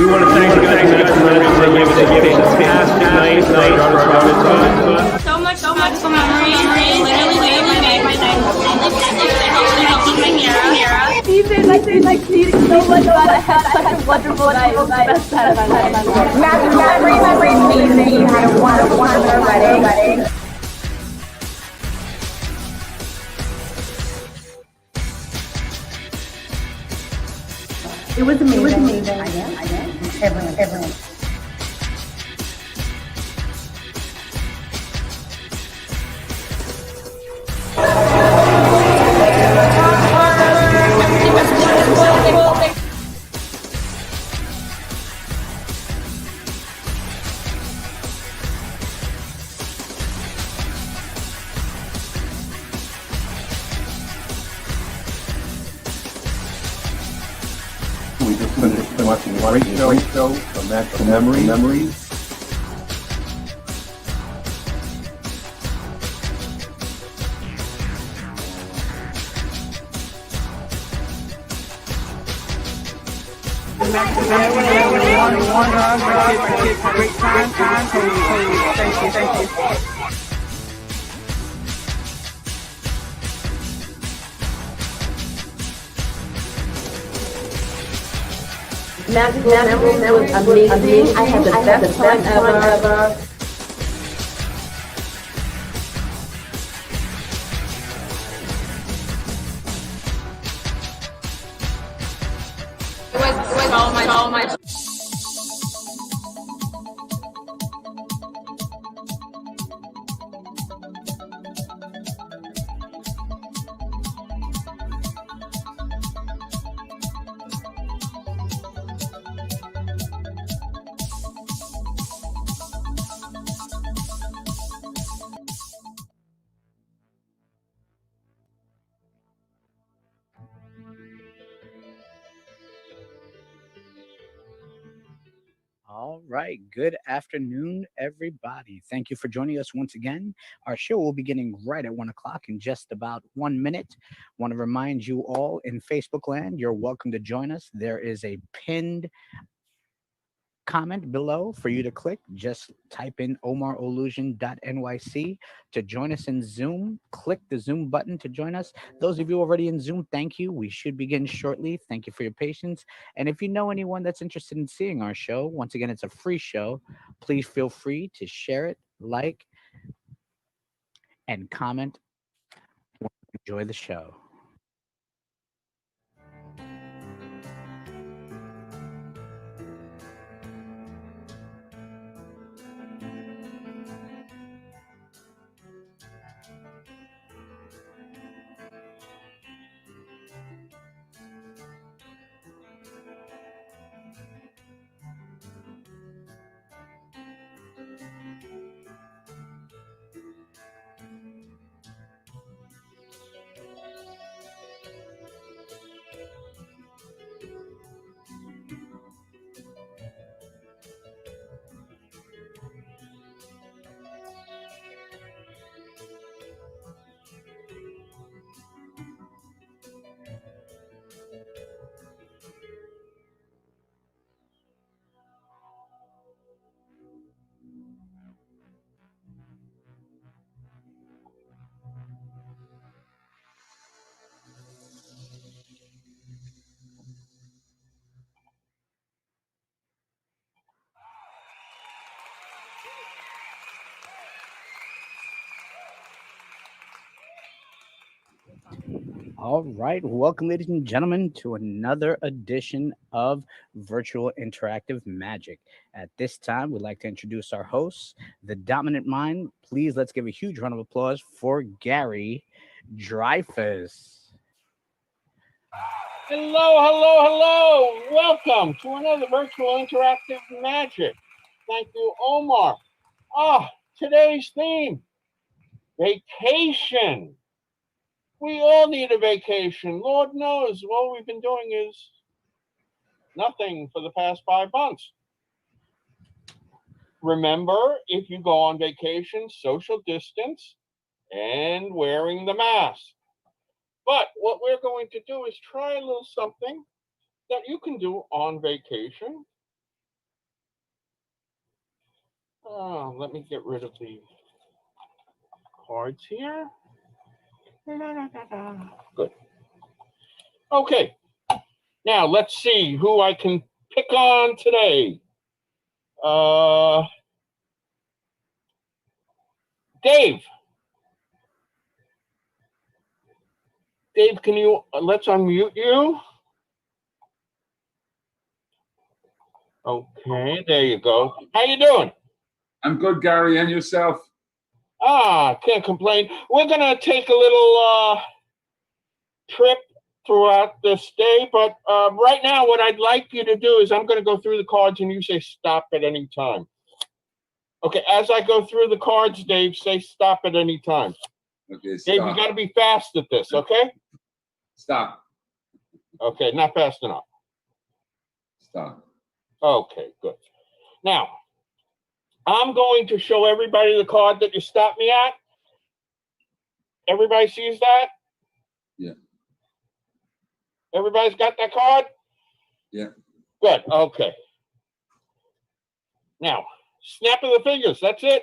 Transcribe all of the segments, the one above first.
want to thank you guys for everything you've given us past night. So much memories. Literally made my night. Even like seeing so much fun. I had such a wonderful night. It was the best time of my life. Memories that you had a wonderful wedding. It was amazing. I know. Everyone. We just been watching a great show, a magical memories. Great time. Thank you. Magical memories. It was amazing. I had the best time ever. It was so much. All right. Good afternoon, everybody. Thank you for joining us once again. Our show will be beginning right at 1 o'clock in just about 1 minute. Want to remind you all in Facebook land, you're welcome to join us. There is a pinned comment below for you to click. Just type in omarolution.nyc to join us in Zoom. Click the Zoom button to join us. Those of you already in Zoom, thank you. We should begin shortly. Thank you for your patience. And if you know anyone that's interested in seeing our show, once again, it's a free show. Please feel free to share it, like, and comment. Enjoy the show. All right. Welcome, ladies and gentlemen, to another edition of Virtual Interactive Magic. At this time, we'd like to introduce our hosts, the dominant mind. Please let's give a huge round of applause for Gary Dreyfus. Hello. Welcome to another Virtual Interactive Magic. Thank you, Omar. Today's theme, vacation. We all need a vacation. Lord knows what we've been doing is nothing for the past 5 months. Remember, if you go on vacation, social distance and wearing the mask. But what we're going to do is try a little something that you can do on vacation Oh, let me get rid of the cards here. Good. Okay. Now let's see who I can pick on today. Dave. Dave, can you let's unmute you? Okay, there you go. How you doing? I'm good, Gary, and yourself? Can't complain. We're gonna take a little trip throughout this day, but right now what I'd like you to do is I'm gonna go through the cards and you say stop at any time. Okay, as I go through the cards, Dave, say stop at any time. Okay, stop. Dave, you gotta be fast at this, okay? Stop. Okay, not fast enough. Stop. Okay, good. Now, I'm going to show everybody the card that you stopped me at. Everybody sees that? Yeah. Everybody's got that card? Yeah. Good, okay. Now, snap of the fingers, that's it.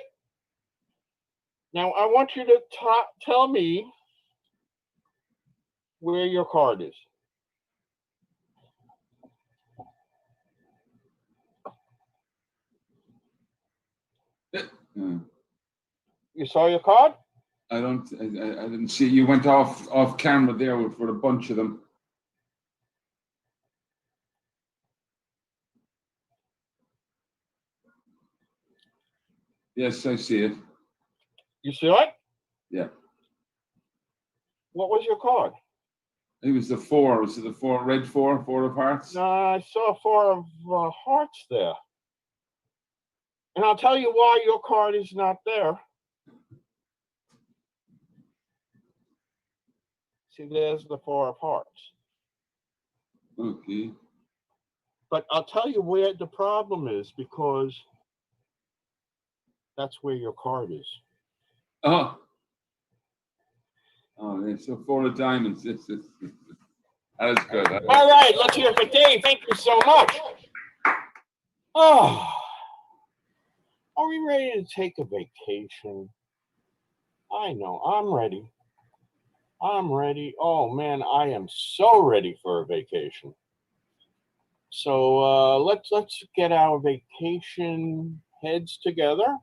Now, I want you to tell me where your card is. You saw your card? I didn't see. You went off camera there with a bunch of them. Yes, I see it. You saw it? Yeah. What was your card? It was the 4. Was it the 4? Red 4? 4 of hearts? No, I saw 4 of hearts there. And I'll tell you why your card is not there. See, there's the 4 of hearts. Okay. But I'll tell you where the problem is, because that's where your card is. Oh, yeah, so 4 of diamonds. That is good. All right, let's hear it for Dave. Thank you so much. Oh, are we ready to take a vacation? I know, I'm ready. I'm ready. Oh man, I am so ready for a vacation. So let's get our vacation heads together.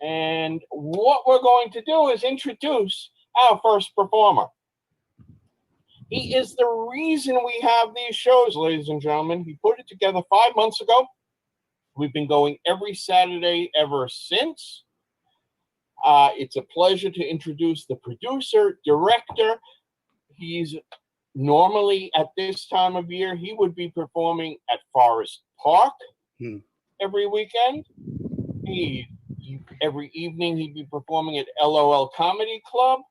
And what we're going to do is introduce our first performer. He is the reason we have these shows, ladies and gentlemen. He put it together 5 months ago. We've been going every Saturday ever since. It's a pleasure to introduce the producer, director. He's normally at this time of year, he would be performing at Forest Park every weekend. Every evening he'd be performing at LOL Comedy Club.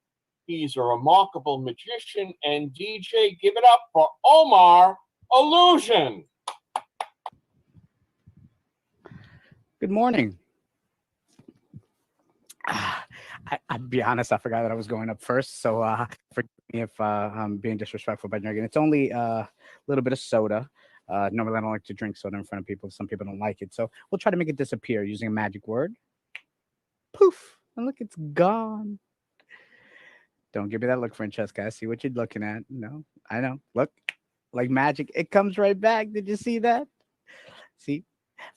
He's a remarkable magician and DJ. Give it up for Omar Illusion. Good morning. I'll be honest, I forgot that I was going up first, so forgive me if I'm being disrespectful by drinking. It's only a little bit of soda. Normally, I don't like to drink soda in front of people. Some people don't like it, so we'll try to make it disappear using a magic word. Poof! And look, it's gone. Don't give me that look, Francesca. I see what you're looking at. No, I know. Look, like magic, it comes right back. Did you see that? See?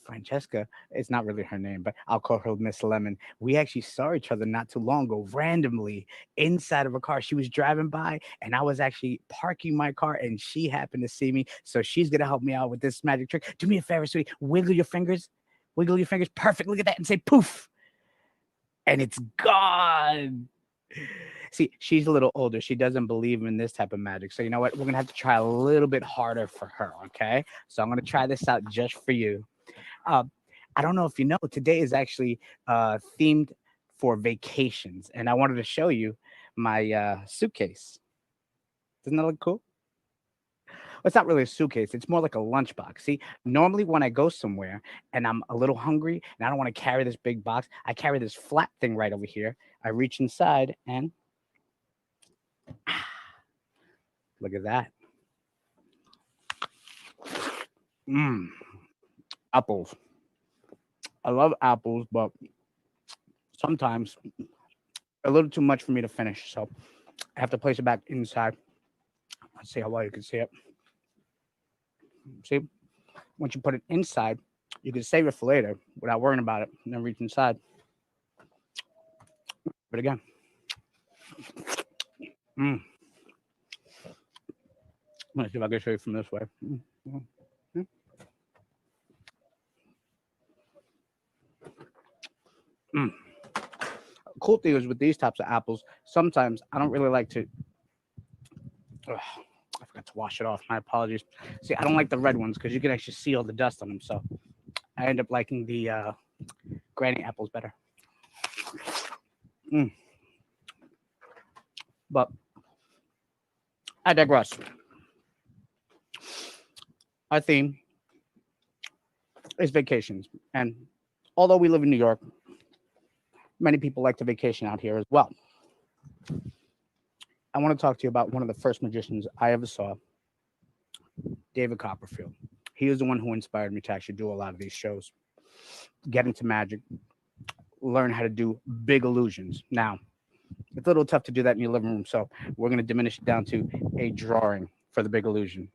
Francesca, it's not really her name, but I'll call her Miss Lemon. We actually saw each other not too long ago, randomly inside of a car. She was driving by, and I was actually parking my car, and she happened to see me. So she's gonna help me out with this magic trick. Do me a favor, sweetie. Wiggle your fingers. Wiggle your fingers. Perfect. Look at that, and say poof, and it's gone. See, she's a little older. She doesn't believe in this type of magic. So you know what? We're gonna have to try a little bit harder for her. Okay. So I'm gonna try this out just for you. I don't know if you know, today is actually themed for vacations, and I wanted to show you my suitcase. Doesn't that look cool? Well, it's not really a suitcase. It's more like a lunchbox. See, normally when I go somewhere and I'm a little hungry and I don't want to carry this big box, I carry this flat thing right over here. I reach inside and look at that. Apples. I love apples, but sometimes a little too much for me to finish. So I have to place it back inside. Let's see how well you can see it. See, once you put it inside, you can save it for later without worrying about it and then reach inside. But again, I'm gonna see if I can show you from this way. Cool thing is with these types of apples, sometimes I don't really like to. I forgot to wash it off. My apologies. See, I don't like the red ones because you can actually see all the dust on them. So I end up liking the granny apples better. But I digress. Our theme is vacations. And although we live in New York, many people like to vacation out here as well. I want to talk to you about one of the first magicians I ever saw, David Copperfield. He was the one who inspired me to actually do a lot of these shows, get into magic, learn how to do big illusions. Now, it's a little tough to do that in your living room, so we're going to diminish it down to a drawing for the big illusion.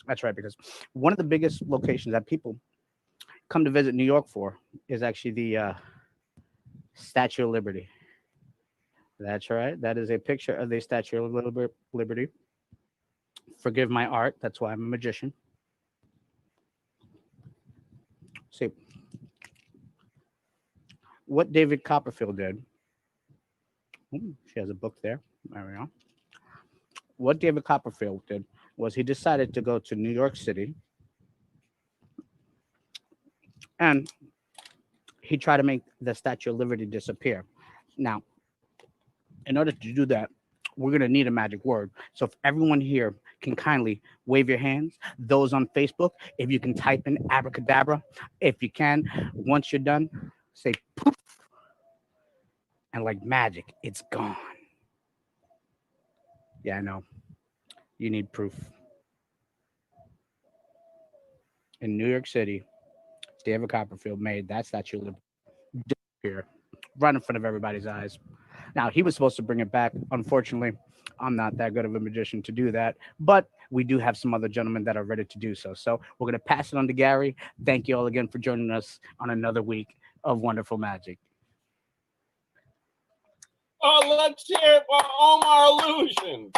That's right, because one of the biggest locations that people come to visit New York for is actually the Statue of Liberty. That's right. That is a picture of the Statue of Liberty. Forgive my art. That's why I'm a magician. See, what David Copperfield did. Ooh, she has a book there. There we go. What David Copperfield did was he decided to go to New York City and he tried to make the Statue of Liberty disappear. Now, in order to do that, we're going to need a magic word. So if everyone here can kindly wave your hands, those on Facebook, if you can type in abracadabra, if you can, once you're done, say poof. And like magic, it's gone. Yeah, I know. You need proof. In New York City, David Copperfield made that Statue of Liberty disappear right in front of everybody's eyes. Now, he was supposed to bring it back. Unfortunately, I'm not that good of a magician to do that, but we do have some other gentlemen that are ready to do so. So we're going to pass it on to Gary. Thank you all again for joining us on another week of Wonderful Magic. Oh, let's hear it for Omar Illusion.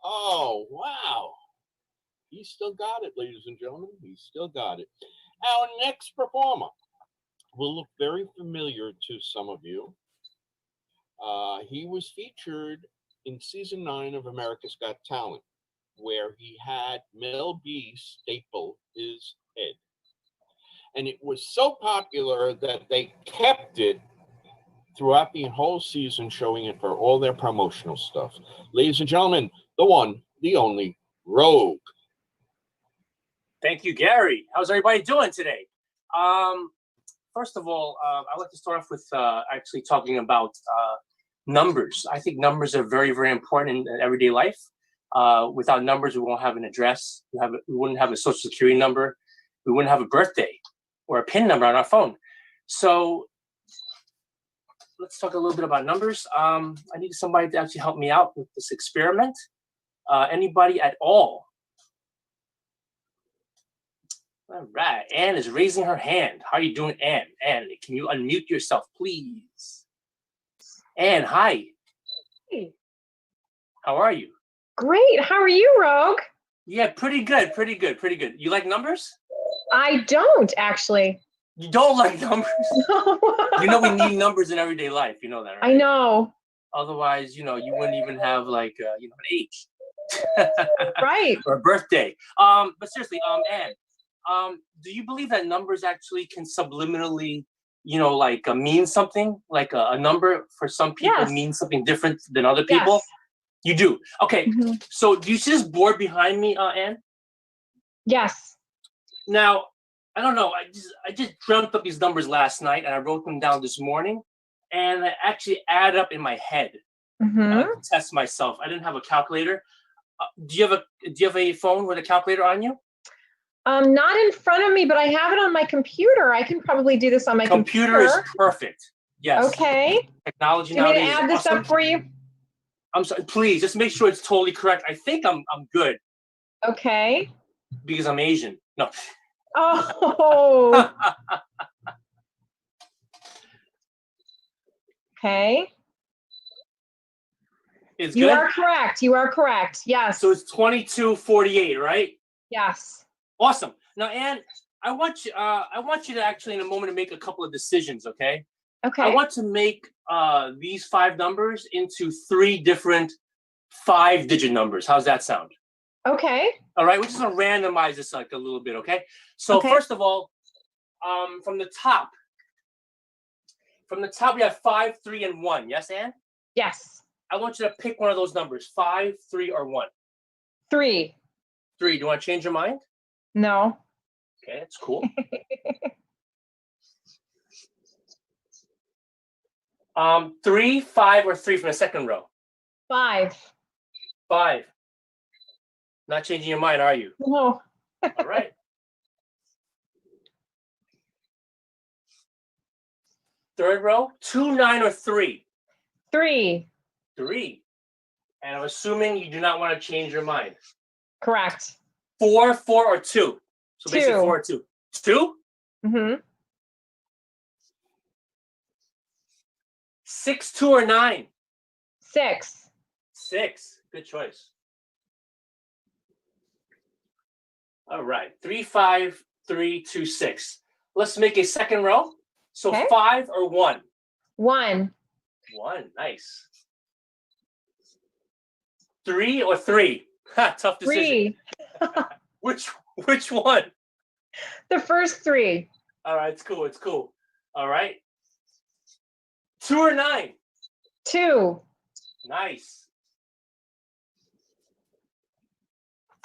Oh, wow. He still got it, ladies and gentlemen. He still got it. Our next performer will look very familiar to some of you. He was featured in season 9 of America's Got Talent, where he had Mel B staple his head. And it was so popular that they kept it throughout the whole season, showing it for all their promotional stuff. Ladies and gentlemen, the one, the only, Rogue. Thank you, Gary. How's everybody doing today? First of all, I'd like to start off with actually talking about numbers. I think numbers are very, very important in everyday life. Without numbers, we won't have an address. We wouldn't have a social security number. We wouldn't have a birthday or a PIN number on our phone. So let's talk a little bit about numbers. I need somebody to actually help me out with this experiment. Anybody at all? All right, Anne is raising her hand. How are you doing, Anne? Anne, can you unmute yourself, please? Anne, hi. Hey. How are you? Great. How are you, Rogue? Yeah, pretty good, pretty good, pretty good. You like numbers? I don't, actually. You don't like numbers? No. You know we need numbers in everyday life. You know that, right? I know. Otherwise, you wouldn't even have like, an age. Right. Or a birthday. But seriously, Anne, do you believe that numbers actually can subliminally, mean something? Like a number for some people means something different than other people? Yes. You do? Okay. Mm-hmm. So do you see this board behind me, Anne? Yes. Now, I don't know. I just dreamt up these numbers last night and I wrote them down this morning and I actually add up in my head to test myself. I didn't have a calculator. Do you have a phone with a calculator on you? Not in front of me, but I have it on my computer. I can probably do this on my Computer is perfect. Yes. Okay. Technology Do you want me nowadays to add is this awesome. up for you? I'm sorry. Please just make sure it's totally correct. I think I'm good Okay. because I'm Asian. No. Oh. Okay. It's You good. are correct. You are correct. Yes. So it's 22:48, right? Yes. Awesome. Now, Anne, I want you to actually in a moment to make a couple of decisions. Okay. Okay. I want to make these 5 numbers into 3 different 5-digit numbers. How's that sound? Okay. All right. We're just gonna randomize this like a little bit. Okay. So Okay. first of all, from the top we have 5, 3, and 1. Yes, Anne? Yes. I want you to pick one of those numbers: 5, 3, or 1. 3. 3. Do you want to change your mind? No. Okay, that's cool. 3, 5, or 3 from the second row. 5. 5. Not changing your mind, are you? No. All right. Third row, 2, 9, or 3. 3. 3. And I'm assuming you do not want to change your mind. Correct. 4, 4, or 2. So basically 2. 4 or 2. 2? Mm-hmm. 6, 2, or 9. 6. 6. Good choice. All right. 3, 5, 3, 2, 6. Let's make a second row. So Okay. 5 or 1. 1. 1. Nice. 3 or 3. Ha, tough decision. 3. Which one? The first 3. All right, it's cool. It's cool. All right. 2 or 9. 2. Nice.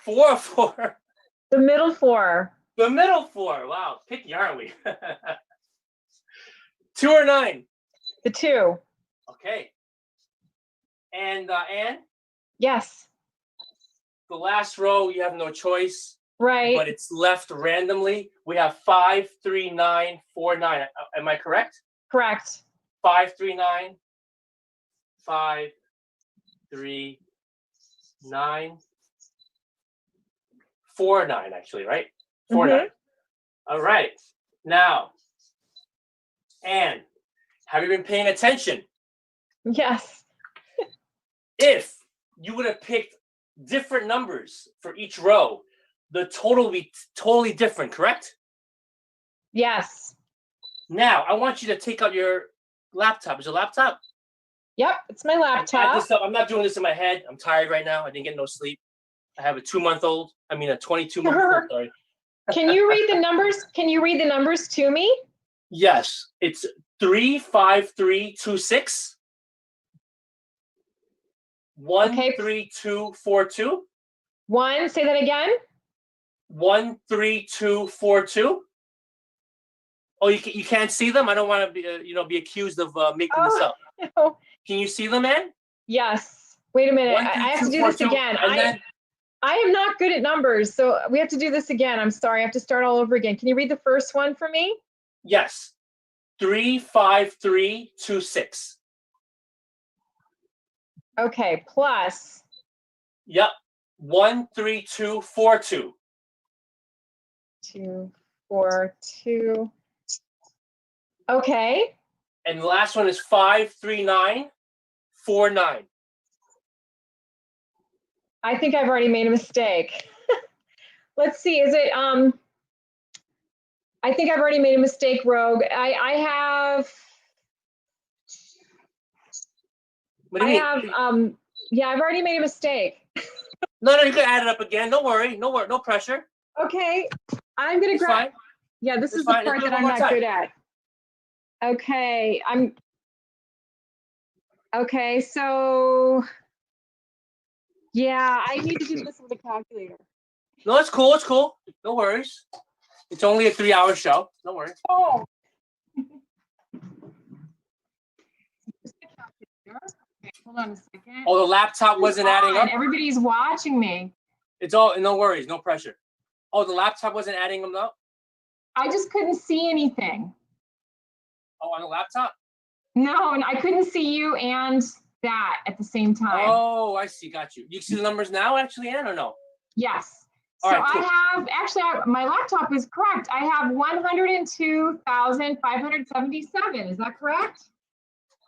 4 or 4. The middle 4. The middle 4. Wow, picky, aren't we? 2 or 9. The 2. Okay. And Anne, Yes. the last row you have no choice, Right. but it's left randomly. We have 5, 3, 9, 4, 9. Am I correct? Correct. 5, 3, 9. 5, 3, 9. 4, 9, actually, right? 4, Mhm. 9. All right. Now, Anne, have you been paying attention? Yes. If you would have picked different numbers for each row, the total would be totally different, correct? Yes. Now, I want you to take out your laptop. Is your laptop? Yep. It's my Add laptop. this up. I'm not doing this in my head. I'm tired right now. I didn't get no sleep. I have a 22-month-old. I mean, a 22-month-old. Sorry. Can you read the numbers? Can you read the numbers to me? Yes, it's 3, 5, 3, 2, 6. 1, Okay. 3, 2, 4, 2. 1. Say that again. 1, 3, 2, 4, 2. Oh, you can't see them? I don't want to be be accused of making this up. No. Can you see them, man? Yes. Wait a minute. 1, 3, I have 2, to do 4, this 2. again. And then I am not good at numbers, so we have to do this again. I'm sorry. I have to start all over again. Can you read the first one for me? yes, 3, 5, 3, 2, 6. Okay. Plus. Yep. 1, 3, 2, 4, 2. 2, 4, 2. Okay. And the last one is 5, 3, 9, 4, 9. I think I've already made a mistake. Let's see. Is it I think I've already made a mistake, Rogue. I have What do you mean? have yeah, I've already made a mistake. No, you can add it up again. Don't worry. No pressure. Okay. I'm gonna It's grab. fine. Yeah, this It's is the fine. part Let's do that it I'm one not more good at. Okay, okay, so yeah, I need to do this with a calculator. No, it's cool. It's cool. No worries. It's only a 3-hour show. Don't worry. Oh. Okay, hold on a second. Oh, the laptop wasn't adding up. Everybody's watching me. It's all. No worries. No pressure. Oh, the laptop wasn't adding them up? I just couldn't see anything. Oh, on the laptop? No, and I couldn't see you and that at the same time. Oh, I see. Got you. You see the numbers now, actually, Ann, or no? Yes. All So right, cool. I have, actually, my laptop is correct. I have 102,577. Is that correct?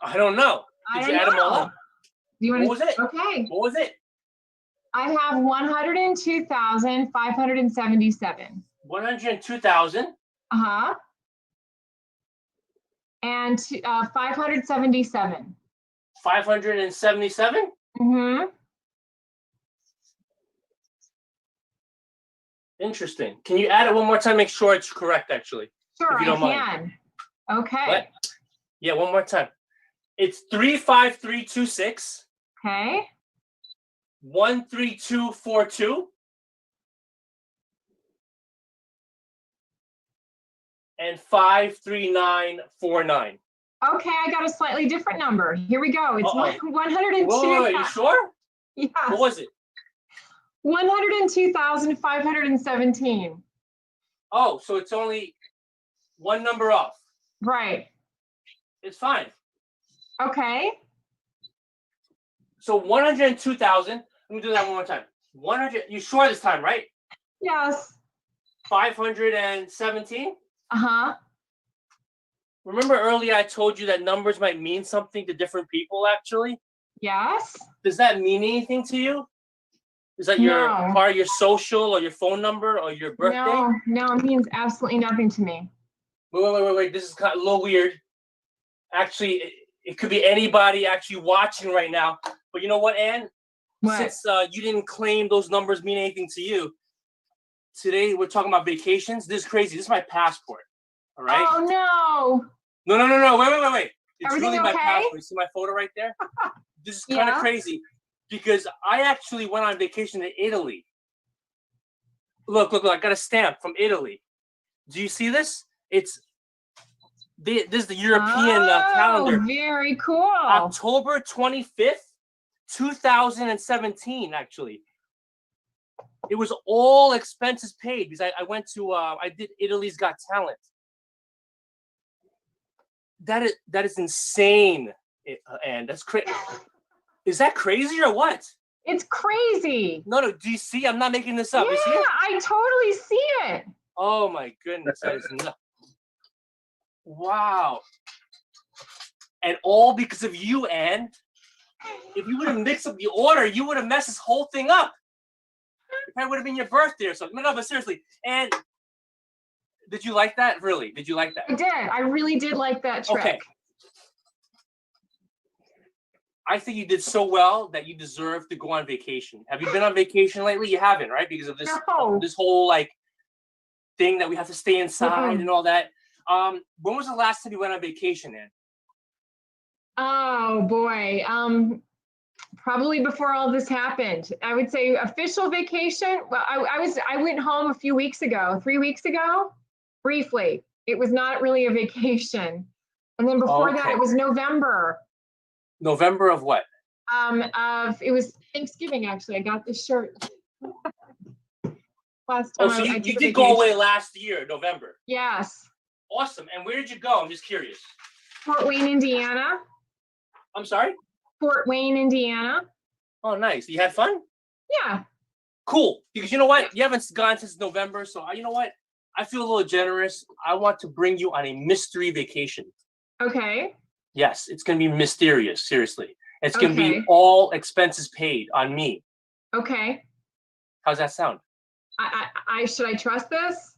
I don't know. Did you add them all up? Do you want What was it? Okay. What was it? I have 102,577. 102,000. Uh-huh. And 577. 577? Mm-hmm. Interesting. Can you add it one more time? Make sure it's correct, actually. Sure, if you don't I mind. can. Okay. What? Yeah, one more time. It's 35326. Okay. 13242. And 53949. Okay, I got a slightly different number. Here we go. It's Uh-oh. 102. Whoa, you sure? Yes. What was it? 102,517. Oh, so it's only one number off. Right. It's fine. Okay. So 102,000. Let me do that one more time. 100. You sure this time, right? Yes. 517. Uh-huh. Remember earlier I told you that numbers might mean something to different people, actually? Yes. Does that mean anything to you? Is that your No. part of your social or your phone number or your birthday? No, it means absolutely nothing to me. Wait. This is kind of a little weird. Actually, it could be anybody actually watching right now. But you know what, Ann? What? Since you didn't claim those numbers mean anything to you, today we're talking about vacations. This is crazy. This is my passport. All right? Oh, no. No. Wait. It's Everything really my okay? passport. You see my photo right there? This is kind of Yeah. crazy because I actually went on vacation to Italy. Look, I got a stamp from Italy. Do you see this? This is the European calendar. Very cool. October 25th, 2017, actually. It was all expenses paid because I went to, I did Italy's Got Talent. That is insane, and that's crazy. Is that crazy or what? It's crazy. No. Do you see? I'm not making this up. Yeah, You see it? I totally see it. Oh my goodness, that is nuts. Wow. And all because of you, Ann. If you would have mixed up the order, you would have messed this whole thing up. It probably would have been your birthday or something. No, but seriously. And did you like that? Really? Did you like that? I did. I really did like that trick. Okay. I think you did so well that you deserve to go on vacation. Have you been on vacation lately? You haven't, right? Because of this this whole like thing that we have to stay inside and all that. When was the last time you went on vacation, Ann? Oh boy. Probably before all this happened. I would say official vacation. Well, I went home a few weeks ago, 3 weeks ago, briefly. It was not really a vacation. And then before that, it was November. November of what? It was Thanksgiving, actually. I got this shirt. Last time So I you took did a go away vacation. last year, November. Yes. Awesome. And where did you go? I'm just curious. Fort Wayne, Indiana. I'm sorry? Fort Wayne, Indiana. Oh, nice. You had fun? Yeah. Cool. Because you know what? You haven't gone since November. So you know what? I feel a little generous. I want to bring you on a mystery vacation. Okay. Yes, it's going to be mysterious. Seriously. It's going to be all expenses paid on me. Okay. How's that sound? Should I trust this?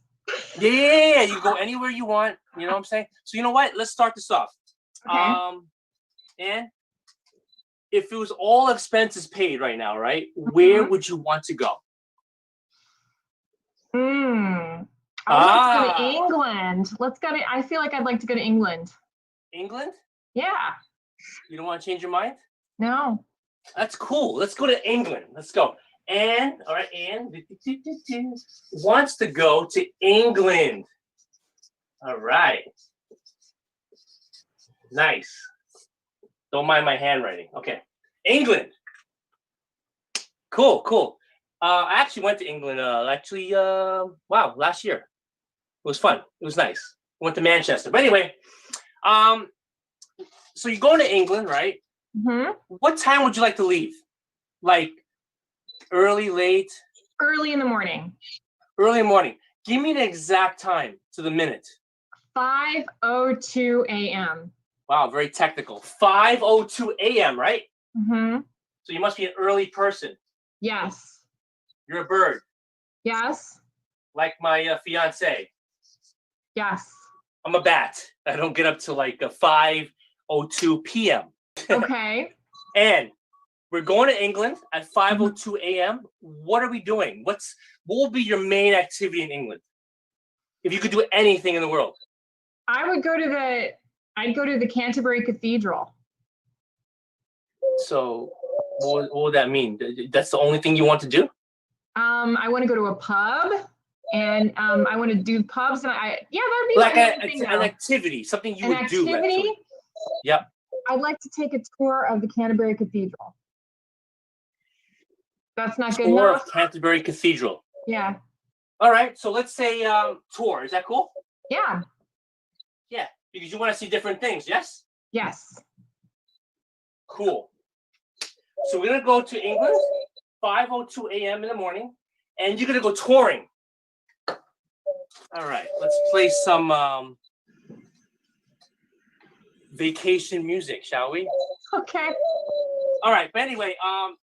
Yeah. You go anywhere you want. You know what I'm saying? So you know what? Let's start this off. Okay. And if it was all expenses paid right now, right? Where would you want to go? I would like to go to England. Let's go to, I feel like I'd like to go to England. England? Yeah. You don't want to change your mind? No. That's cool. Let's go to England. Let's go. Anne, all right, Anne wants to go to England. All right. Nice. Don't mind my handwriting. Okay. England. Cool. I actually went to England. Wow, last year. It was fun. It was nice. Went to Manchester. But anyway, so you're going to England, right? Mm-hmm. What time would you like to leave? Like early, late? Early in the morning. Early in the morning. Give me the exact time to the minute. 5:02 a.m. Wow, very technical. 5:02 a.m., right? Mm-hmm. So you must be an early person. Yes. You're a bird, Yes. like my fiance. Yes. I'm a bat. I don't get up till like 5:02 p.m. Okay. And we're going to England at 5:02 a.m. What are we doing? What will be your main activity in England? If you could do anything in the world. I'd go to the Canterbury Cathedral. So what would that mean? That's the only thing you want to do? I want to go to a pub, and I want to do pubs, and that'd be Like an an activity, something you an would do. activity. Actually. Yep. I'd like to take a tour of the Canterbury Cathedral. That's not good Tour enough. of Canterbury Cathedral. Yeah. All right. So let's say tour. Is that cool? Yeah. Yeah, because you want to see different things. Yes. Yes. Cool. So we're gonna go to England, 5:02 a.m. in the morning, and you're gonna go touring. All right, let's play some vacation music, shall we? Okay. All right, but anyway,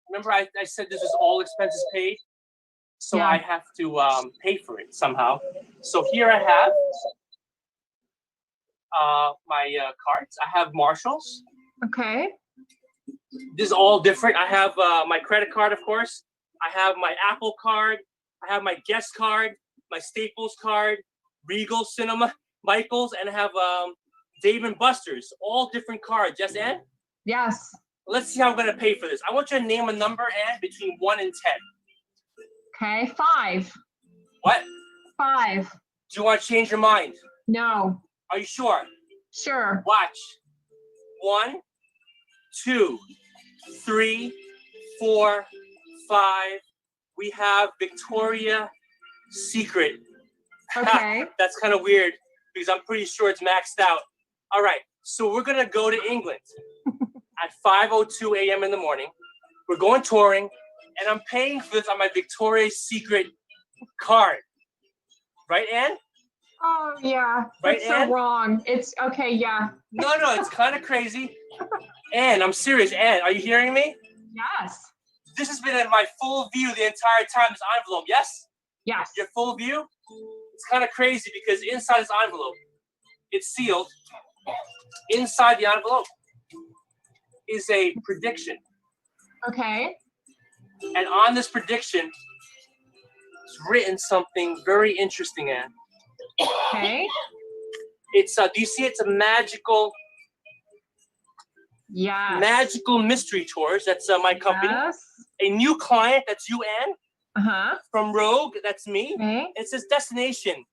remember I said this is all expenses paid, so Yeah. I have to pay for it somehow. So here I have my cards. I have Marshall's. Okay. This is all different. I have my credit card, of course. I have my Apple card. I have my guest card, my Staples card, Regal Cinema, Michaels, and I have Dave and Buster's. All different cards. Yes, Ann? Yes. Let's see how I'm going to pay for this. I want you to name a number, Ann, between 1 and 10. Okay. 5. What? 5. Do you want to change your mind? No. Are you sure? Sure. Watch. 1, 2, 3, 4, 5. We have Victoria's Secret. Okay. That's kind of weird because I'm pretty sure it's maxed out. All right. So we're going to go to England at 5:02 a.m. in the morning. We're going touring, and I'm paying for this on my Victoria's Secret card. Right, Ann? Oh yeah. Right, That's so Ann? wrong. It's okay. Yeah. No, it's kind of crazy. Ann, I'm serious. Ann, are you hearing me? Yes. This has been in my full view the entire time, this envelope, yes? Yes. Your full view? It's kind of crazy because inside this envelope, it's sealed. Inside the envelope is a prediction. Okay. And on this prediction, it's written something very interesting, Ann. Okay. It's, do you see it's a magical mystery tours. That's my company. Yes. A new client, that's you, Ann. Uh-huh. From Rogue, that's me. Okay. It says destination,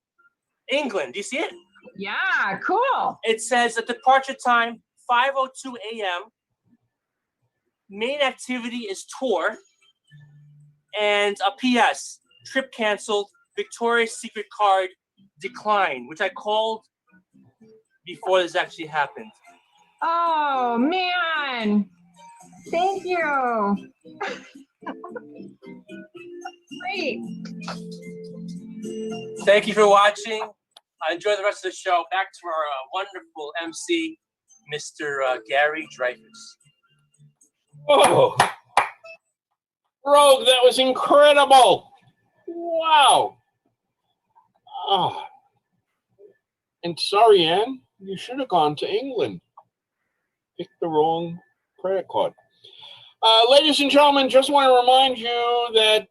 England. Do you see it? Yeah, cool. It says the departure time, 5:02 a.m. Main activity is tour. And a P.S. Trip canceled. Victoria's Secret card declined, which I called before this actually happened. Oh, man. Thank you. Great. Thank you for watching. Enjoy the rest of the show. Back to our wonderful MC, Mr. Gary Dreyfus. Oh, Rogue, that was incredible. Wow. And sorry, Ann, you should have gone to England. Picked the wrong credit card. Ladies and gentlemen, just want to remind you that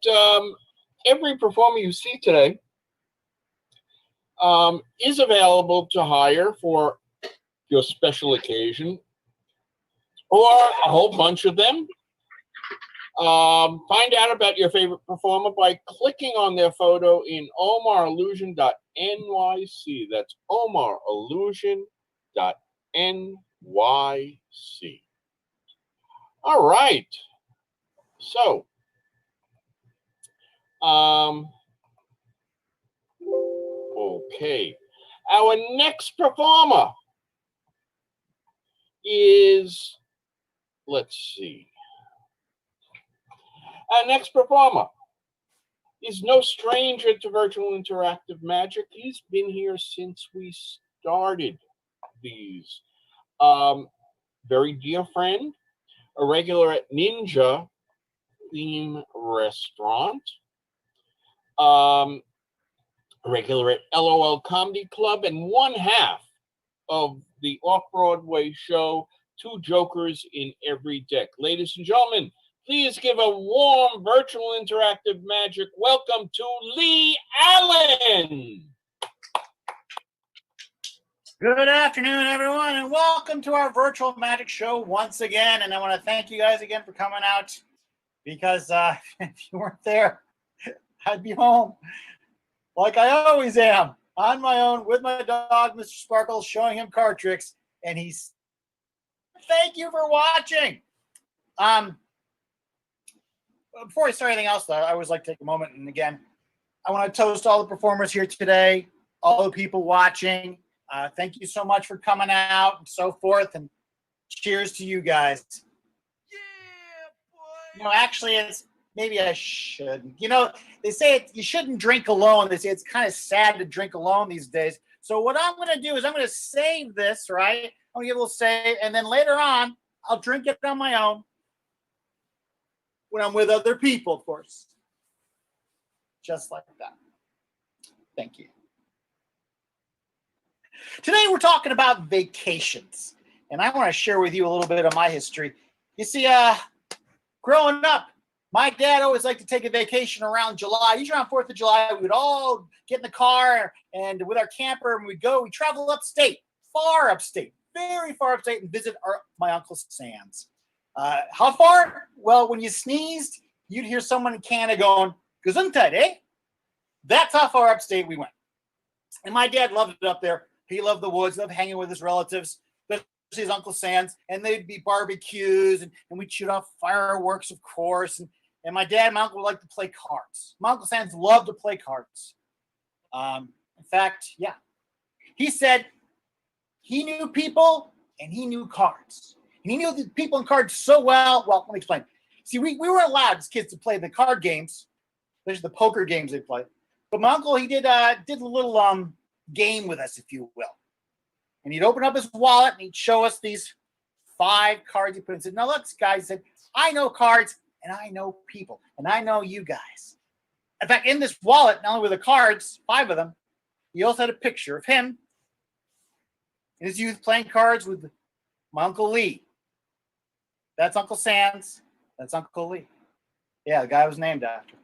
every performer you see today is available to hire for your special occasion or a whole bunch of them. Find out about your favorite performer by clicking on their photo in omarillusion.nyc. That's omarillusion.nyc. All right. So, Okay. Our next performer is, let's see. Our next performer is no stranger to virtual interactive magic. He's been here since we started these. Very dear friend, a regular at Ninja Theme Restaurant, a regular at LOL Comedy Club, and one half of the off-Broadway show, Two Jokers in Every Deck. Ladies and gentlemen, please give a warm virtual interactive magic welcome to Lee Allen. Good afternoon, everyone, and welcome to our virtual magic show once again. And I want to thank you guys again for coming out, because if you weren't there, I'd be home like I always am, on my own with my dog, Mr. Sparkles, showing him card tricks. And he's, thank you for watching. Before I start anything else, though, I always like to take a moment, and again, I want to toast all the performers here today, all the people watching. Thank you so much for coming out and so forth, and cheers to you guys. Yeah, boy. Actually, it's maybe I shouldn't. They say you shouldn't drink alone. They say it's kind of sad to drink alone these days. So what I'm going to do is I'm going to save this, right? I'm going to get a little save, and then later on, I'll drink it on my own when I'm with other people, of course. Just like that. Thank you. Today we're talking about vacations, and I want to share with you a little bit of my history. You see, growing up, my dad always liked to take a vacation around July. Usually around 4th of July, we would all get in the car and with our camper, and we'd travel upstate, far upstate, very far upstate, and visit my Uncle Sam's. How far? Well, when you sneezed, you'd hear someone in Canada going, "Gesundheit, eh?" That's how far upstate we went. And my dad loved it up there. He loved the woods, loved hanging with his relatives, especially his Uncle Sam's, and they'd be barbecues, and we'd shoot off fireworks, of course. And my dad and my uncle would like to play cards. My Uncle Sam's loved to play cards. In fact, yeah. He said he knew people and he knew cards. And he knew the people in cards so well. Well, let me explain. See, we weren't allowed as kids to play the card games, especially the poker games they played. But my uncle, he did a little game with us, if you will. And he'd open up his wallet and he'd show us these 5 cards he put in and said, "Now look, guys," he said, "I know cards and I know people and I know you guys." In fact, in this wallet, not only were the cards, 5 of them, he also had a picture of him in his youth playing cards with my Uncle Lee. That's Uncle Sam's. That's Uncle Lee. Yeah, the guy was named after.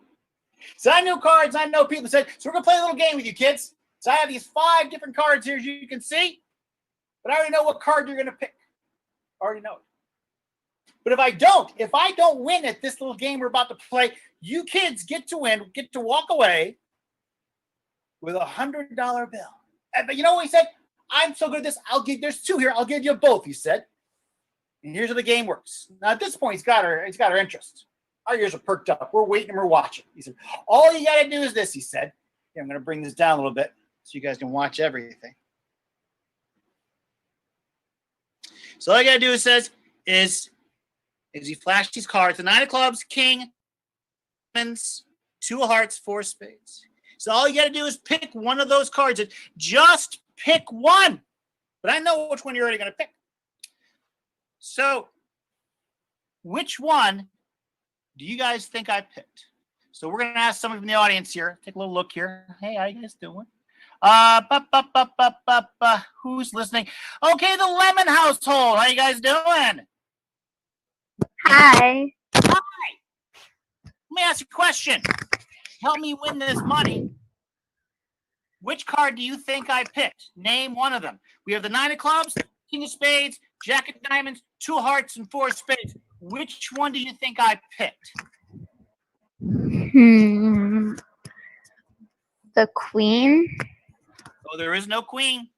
So I knew cards, I know people. Said, "So we're going to play a little game with you kids. So I have these 5 different cards here, as you can see. But I already know what card you're going to pick. I already know it. But if I don't win at this little game we're about to play, you kids get to walk away with a $100 bill." But you know what he said? "I'm so good at this, there's 2 here, I'll give you both," he said. And here's how the game works. Now at this point, he's got our interest. Our ears are perked up. We're waiting and we're watching. He said, "All you got to do is this," he said. Here, I'm going to bring this down a little bit so you guys can watch everything. So all you got to do is he flashed these cards: the 9 of clubs, king, diamonds, 2 of hearts, 4 of spades. So all you got to do is pick one of those cards. Just pick one. But I know which one you're already going to pick. So which one do you guys think I picked? So we're going to ask some of you in the audience here. Take a little look here. Hey, how you guys doing? Who's listening? Okay, the Lemon household. How you guys doing? Hi. Hi. Let me ask you a question. Help me win this money. Which card do you think I picked? Name one of them. We have the 9 of clubs, king of spades, jack of diamonds, 2 hearts, and 4 spades. Which one do you think I picked? The queen. Oh, there is no queen.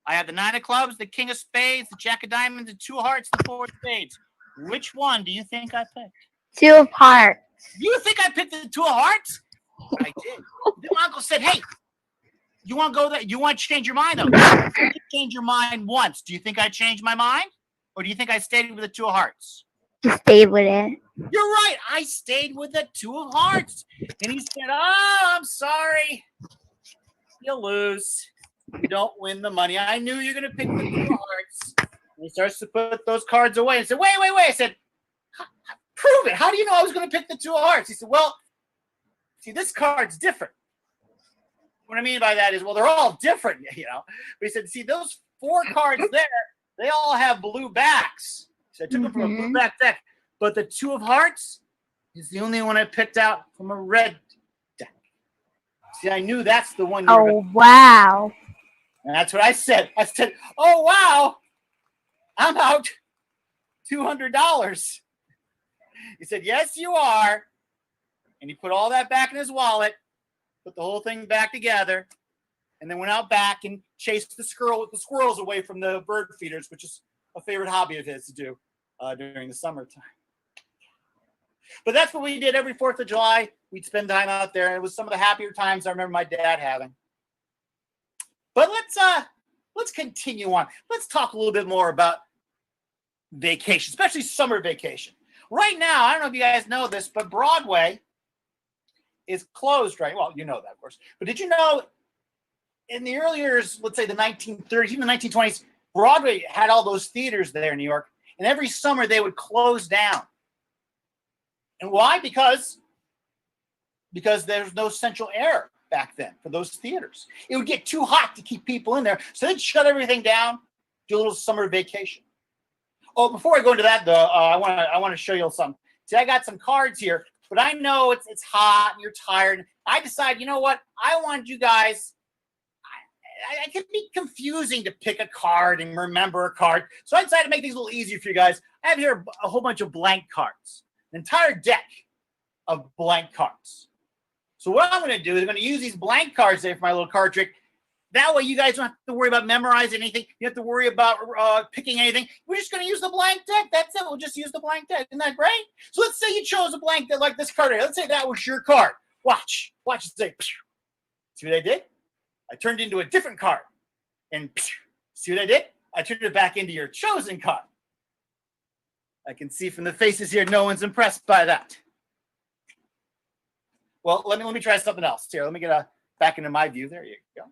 I have the 9 of clubs, the king of spades, the jack of diamonds, the 2 hearts, the 4 spades. Which one do you think I picked? 2 of hearts. You think I picked the 2 of hearts? I did. Then my uncle said, hey, you want to go there? You want to change your mind, though? You change your mind once. Do you think I changed my mind? Or do you think I stayed with the 2 of hearts? You stayed with it. You're right. I stayed with the 2 of hearts. And he said, oh, I'm sorry. You lose. You don't win the money. I knew you were going to pick the 2 of hearts. And he starts to put those cards away and said, wait. I said, prove it. How do you know I was going to pick the 2 of hearts? He said, well, see, this card's different. What I mean by that is, well, they're all different, you know. But he said, see, those 4 cards there, they all have blue backs. So I took them from a blue back deck. But the 2 of hearts is the only one I picked out from a red deck. See, I knew that's the one. Oh, wow. And that's what I said. I said, oh, wow, I'm out $200. He said, yes, you are. And he put all that back in his wallet, put the whole thing back together, and then went out back and chased the squirrels away from the bird feeders, which is a favorite hobby of his to do during the summertime. But that's what we did every 4th of July. We'd spend time out there, and it was some of the happier times I remember my dad having. But let's continue on. Let's talk a little bit more about vacation, especially summer vacation. Right now, I don't know if you guys know this, but Broadway is closed, right? Well, you know that, of course. But did you know in the early years, let's say the 1930s, even the 1920s, Broadway had all those theaters there in New York, and every summer they would close down. And why? Because there's no central air back then for those theaters. It would get too hot to keep people in there, so they'd shut everything down, do a little summer vacation. Oh, before I go into that, though, I want to show you something. See, I got some cards here, but I know it's hot and you're tired. I decided, you know what? I want you guys. It can be confusing to pick a card and remember a card, so I decided to make things a little easier for you guys. I have here a whole bunch of blank cards, an entire deck of blank cards. So what I'm going to do is I'm going to use these blank cards there for my little card trick. That way you guys don't have to worry about memorizing anything. You don't have to worry about picking anything. We're just going to use the blank deck. That's it. We'll just use the blank deck. Isn't that great? So let's say you chose a blank deck like this card here. Let's say that was your card. Watch it say, see what I did? I turned it into a different card. And see what I did? I turned it back into your chosen card. I can see from the faces here, no one's impressed by that. Well, let me try something else. Here, let me get back into my view. There you go.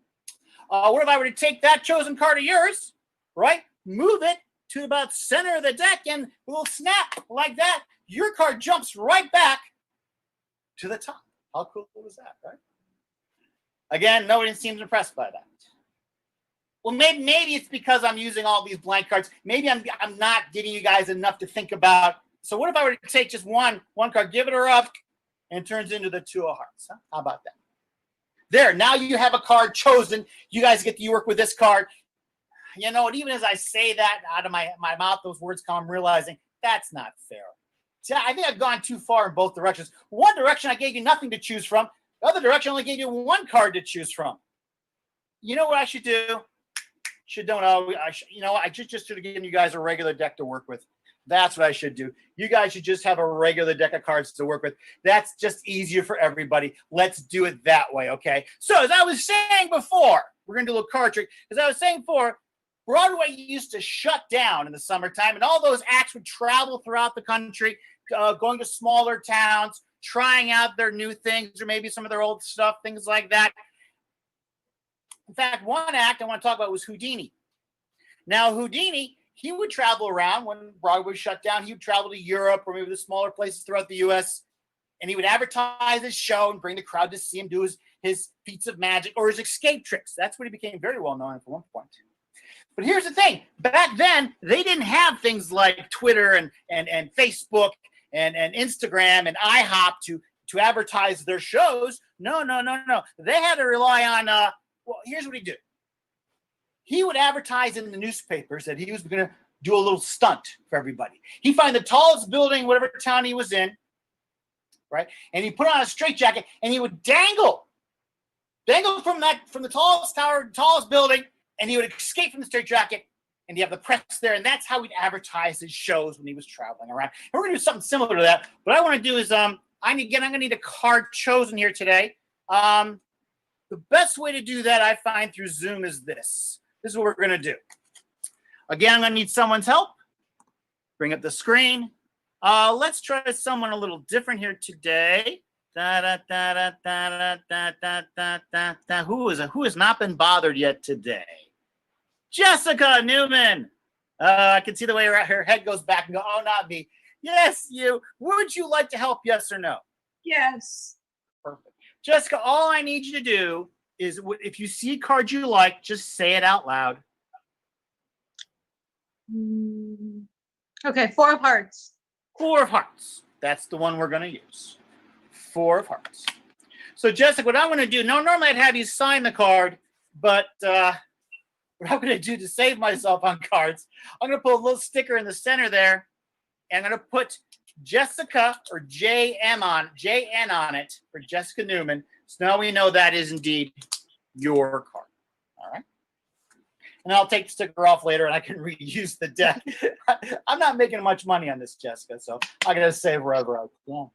What if I were to take that chosen card of yours, right? Move it to about center of the deck, and a little snap like that, your card jumps right back to the top. How cool was that, right? Again, nobody seems impressed by that. Well, maybe it's because I'm using all these blank cards. Maybe I'm not giving you guys enough to think about. So what if I were to take just one card, give it a rub, and it turns into the 2 of hearts? Huh? How about that? There, now you have a card chosen. You guys get to work with this card. You know, and even as I say that out of my mouth, those words come, I'm realizing that's not fair. See, I think I've gone too far in both directions. One direction, I gave you nothing to choose from. The other direction, I only gave you one card to choose from. You know what I should do? I just should have given you guys a regular deck to work with. That's what I should do. You guys should just have a regular deck of cards to work with. That's just easier for everybody. Let's do it that way, okay? So as I was saying before, we're going to do a little card trick. As I was saying before, Broadway used to shut down in the summertime, and all those acts would travel throughout the country, going to smaller towns, trying out their new things or maybe some of their old stuff, things like that. In fact, one act I want to talk about was Houdini. Now, Houdini, he would travel around when Broadway shut down. He would travel to Europe or maybe the smaller places throughout the U.S., and he would advertise his show and bring the crowd to see him do his feats of magic or his escape tricks. That's what he became very well known for one point. But here's the thing. Back then, they didn't have things like Twitter and Facebook and Instagram and IHOP to advertise their shows. No. They had to rely on, well, here's what he did. He would advertise in the newspapers that he was going to do a little stunt for everybody. He'd find the tallest building, whatever town he was in, right? And he put on a straitjacket and he would dangle from the tallest tower, tallest building, and he would escape from the straitjacket, and you have the press there, and that's how he'd advertise his shows when he was traveling around. And we're going to do something similar to that. What I want to do is, I'm going to need a card chosen here today. The best way to do that, I find, through Zoom is this. This is what we're going to do. Again, I'm going to need someone's help. Bring up the screen. Let's try someone a little different here today. Who has not been bothered yet today? Jessica Newman. I can see the way her head goes back and go, oh, not me. Yes, you. Would you like to help, yes or no? Yes. Perfect. Jessica, all I need you to do is, if you see a card you like, just say it out loud. Okay, 4 of hearts. 4 of hearts. That's the one we're going to use. 4 of hearts. So, Jessica, what I'm going to do, normally I'd have you sign the card, but what I'm going to do to save myself on cards, I'm going to put a little sticker in the center there, and I'm going to put Jessica or JN on it for Jessica Newman. So now we know that is indeed your card. All right. And I'll take the sticker off later and I can reuse the deck. I'm not making much money on this, Jessica, so I got to save wherever I can.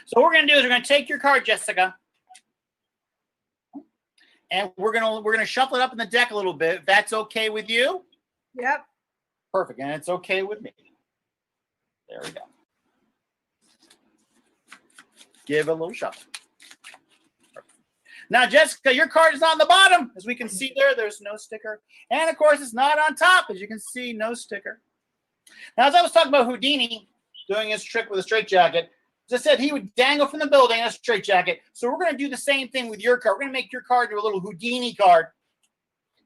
So what we're going to do is we're going to take your card, Jessica, and we're gonna shuffle it up in the deck a little bit. If that's okay with you? Yep. Perfect. And it's okay with me. There we go. Give it a little shuffle. Perfect. Now, Jessica, your card is on the bottom. As we can see there, there's no sticker. And, of course, it's not on top. As you can see, no sticker. Now, as I was talking about Houdini doing his trick with a straitjacket, as I said, he would dangle from the building in a straitjacket. So we're going to do the same thing with your card. We're going to make your card into a little Houdini card.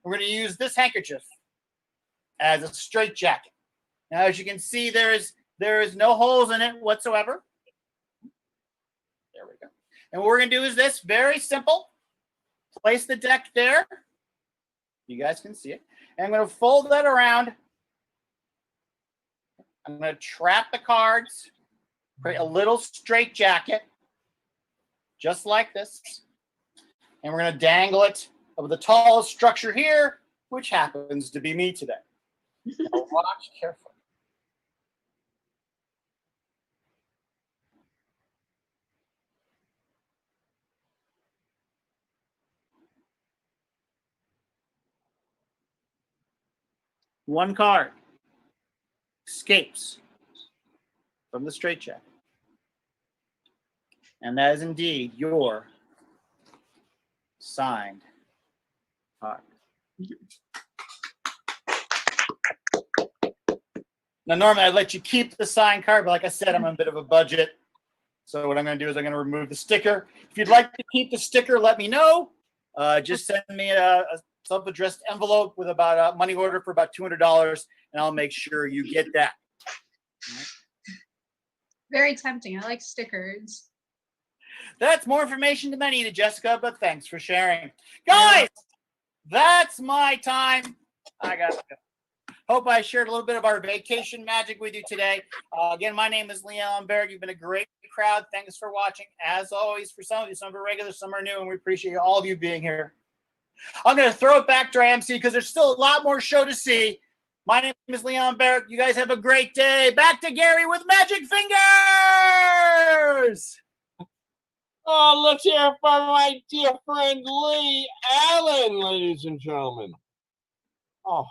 We're going to use this handkerchief as a straitjacket. Now, as you can see, there is no holes in it whatsoever. There we go. And what we're going to do is this, very simple. Place the deck there. You guys can see it. And I'm going to fold that around. I'm going to trap the cards. Create a little straitjacket, just like this. And we're going to dangle it over the tallest structure here, which happens to be me today. Now watch carefully. One card escapes from the straitjacket. And that is indeed your signed card. Now, normally I'd let you keep the signed card, but like I said, I'm on a bit of a budget. So what I'm going to do is I'm going to remove the sticker. If you'd like to keep the sticker, let me know. Just send me a self-addressed envelope with about a money order for about $200, and I'll make sure you get that. Very tempting. I like stickers. That's more information than I needed, Jessica, but thanks for sharing. Guys, that's my time. I got to go. Hope I shared a little bit of our vacation magic with you today. Again, my name is Leon Berg. You've been a great crowd. Thanks for watching. As always, for some of you, some are regular, some are new, and we appreciate all of you being here. I'm going to throw it back to our MC because there's still a lot more show to see. My name is Leon Berg. You guys have a great day. Back to Gary with Magic Fingers. Oh, let's hear it from my dear friend Lee Allen, ladies and gentlemen. Oh,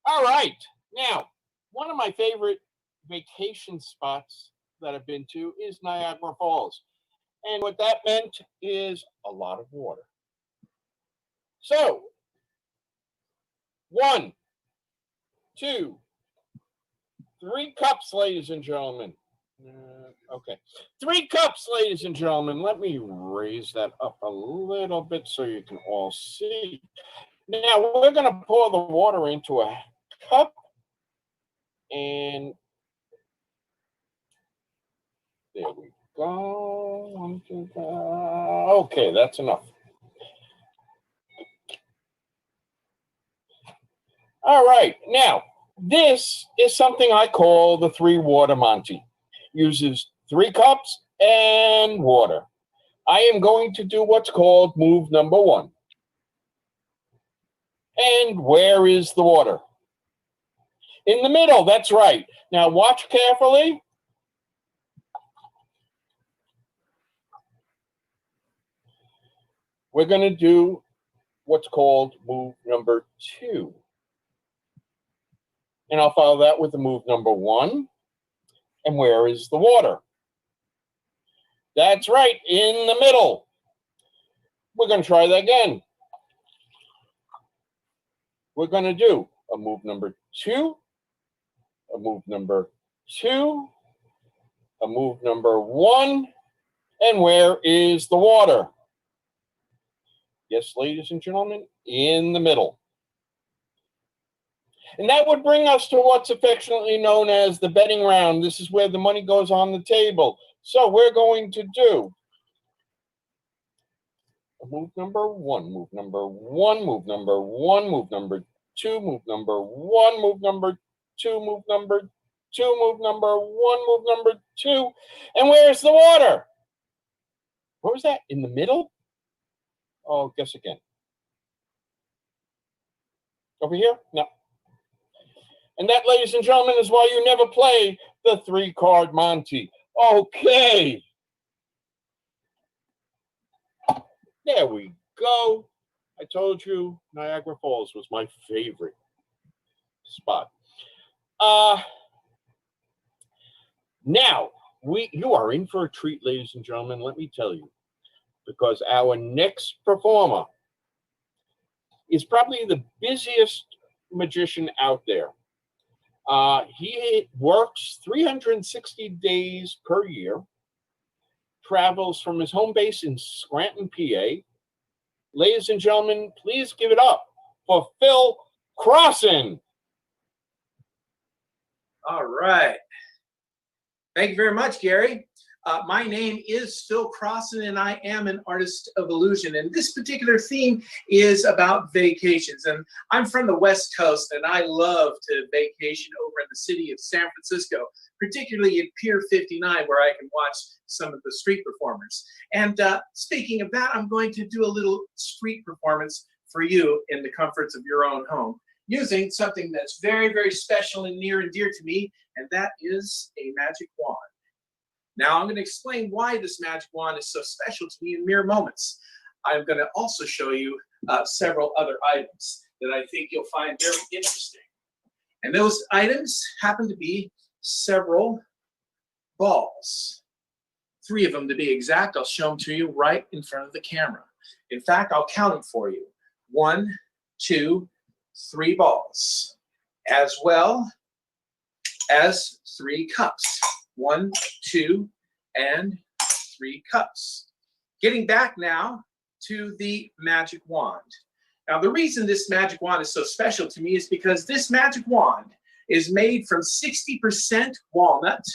all right. Now, one of my favorite vacation spots that I've been to is Niagara Falls. And what that meant is a lot of water. So, 1, 2, 3 cups, ladies and gentlemen. Okay. 3 cups, ladies and gentlemen. Let me raise that up a little bit so you can all see. Now, we're going to pour the water into a cup. And there we go. Okay, that's enough. All right. Now, this is something I call the 3-water Monty. Uses 3 cups and water. I am going to do what's called move number 1. And where is the water? In the middle, that's right. Now watch carefully. we're going to do what's called move number 2. And I'll follow that with the move number 1. And where is the water? That's right, in the middle. We're going to try that again. We're going to do a move number 2, a move number 2, a move number 1, and where is the water? Yes, ladies and gentlemen, in the middle. And that would bring us to what's affectionately known as the betting round. This is where the money goes on the table. So we're going to do move number 1, move number 1, move number 1, move number 2, move number 1, move number 2, move number 2, move number 1, move number 2. And where's the water? What was that? In the middle? Oh, guess again. Over here? No. And that, ladies and gentlemen, is why you never play the 3-card Monty. Okay. There we go. I told you Niagara Falls was my favorite spot. Now, you are in for a treat, ladies and gentlemen, let me tell you, because our next performer is probably the busiest magician out there. He works 360 days per year, travels from his home base in Scranton, PA. Ladies and gentlemen, please give it up for Phil Crossin. All right. Thank you very much, Gary. My name is Phil Crossin, and I am an artist of illusion. And this particular theme is about vacations. And I'm from the West Coast, and I love to vacation over in the city of San Francisco, particularly in Pier 59, where I can watch some of the street performers. And speaking of that, I'm going to do a little street performance for you in the comforts of your own home, using something that's very, very special and near and dear to me, and that is a magic wand. Now, I'm going to explain why this magic wand is so special to me in mere moments. I'm going to also show you several other items that I think you'll find very interesting. And those items happen to be several balls. 3 of them to be exact. I'll show them to you right in front of the camera. In fact, I'll count them for you. 1, 2, 3 balls, as well as 3 cups. 1, 2, and 3 cups. Getting back now to the magic wand. Now, the reason this magic wand is so special to me is because this magic wand is made from 60% walnut,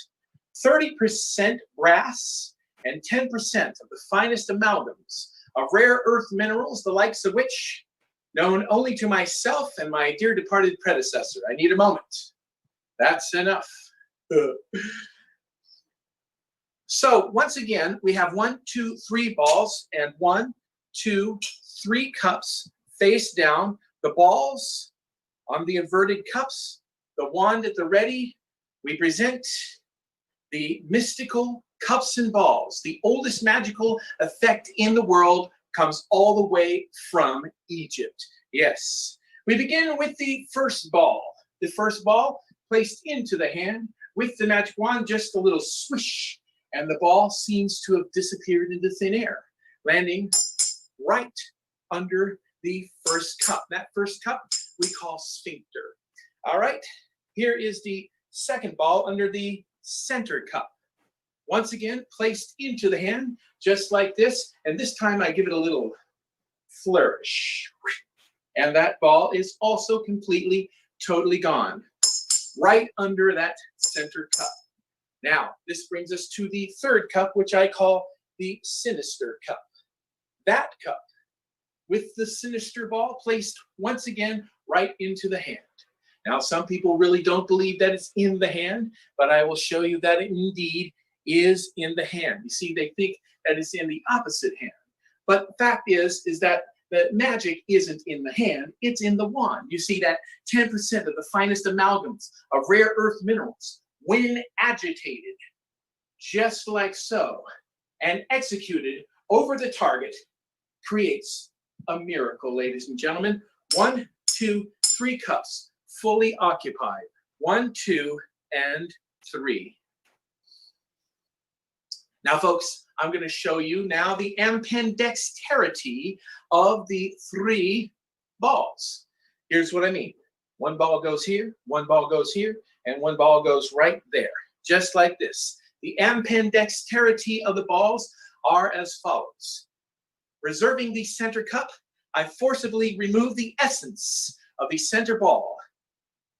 30% brass, and 10% of the finest amalgams of rare earth minerals, the likes of which, known only to myself and my dear departed predecessor. I need a moment. That's enough. So once again, we have 1, 2, 3 balls and 1, 2, 3 cups face down. The balls on the inverted cups, the wand at the ready. We present the mystical cups and balls. The oldest magical effect in the world comes all the way from Egypt. Yes. We begin with the first ball. The first ball placed into the hand with the magic wand, just a little swish, and the ball seems to have disappeared into thin air, landing right under the first cup. That first cup we call sphincter. All right, here is the second ball under the center cup. Once again, placed into the hand, just like this, and this time I give it a little flourish. And that ball is also completely, totally gone, right under that center cup. Now, this brings us to the third cup, which I call the Sinister Cup. That cup, with the sinister ball placed once again right into the hand. Now, some people really don't believe that it's in the hand, but I will show you that it indeed is in the hand. You see, they think that it's in the opposite hand. But the fact is that the magic isn't in the hand, it's in the wand. You see that 10% of the finest amalgams of rare earth minerals, when agitated, just like so, and executed over the target, creates a miracle, ladies and gentlemen. 1, 2, 3 cups fully occupied. 1, 2, and 3. Now, folks, I'm going to show you now the ambidexterity of the 3 balls. Here's what I mean. 1 ball goes here, 1 ball goes here, and 1 ball goes right there, just like this. The ambidexterity of the balls are as follows. Reserving the center cup, I forcibly remove the essence of the center ball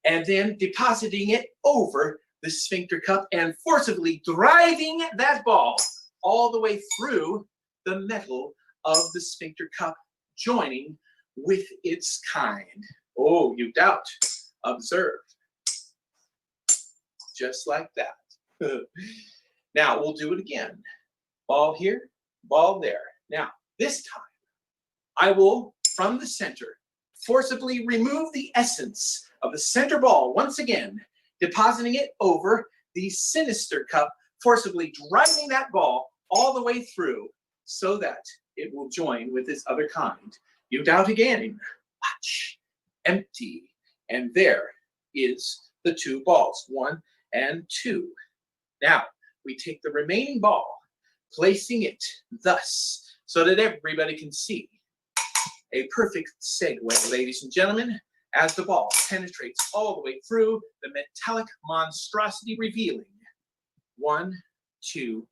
and then depositing it over the sphincter cup and forcibly driving that ball all the way through the metal of the sphincter cup, joining with its kind. Oh, you doubt. Observe. Just like that. Now, we'll do it again. Ball here, ball there. Now, this time, I will, from the center, forcibly remove the essence of the center ball once again, depositing it over the Sinister Cup, forcibly driving that ball all the way through so that it will join with its other kind. You doubt again. Watch. Empty. And there is the 2 balls, 1 and 2. Now, we take the remaining ball, placing it thus so that everybody can see. A perfect segue, ladies and gentlemen, as the ball penetrates all the way through the metallic monstrosity, revealing 1, 2,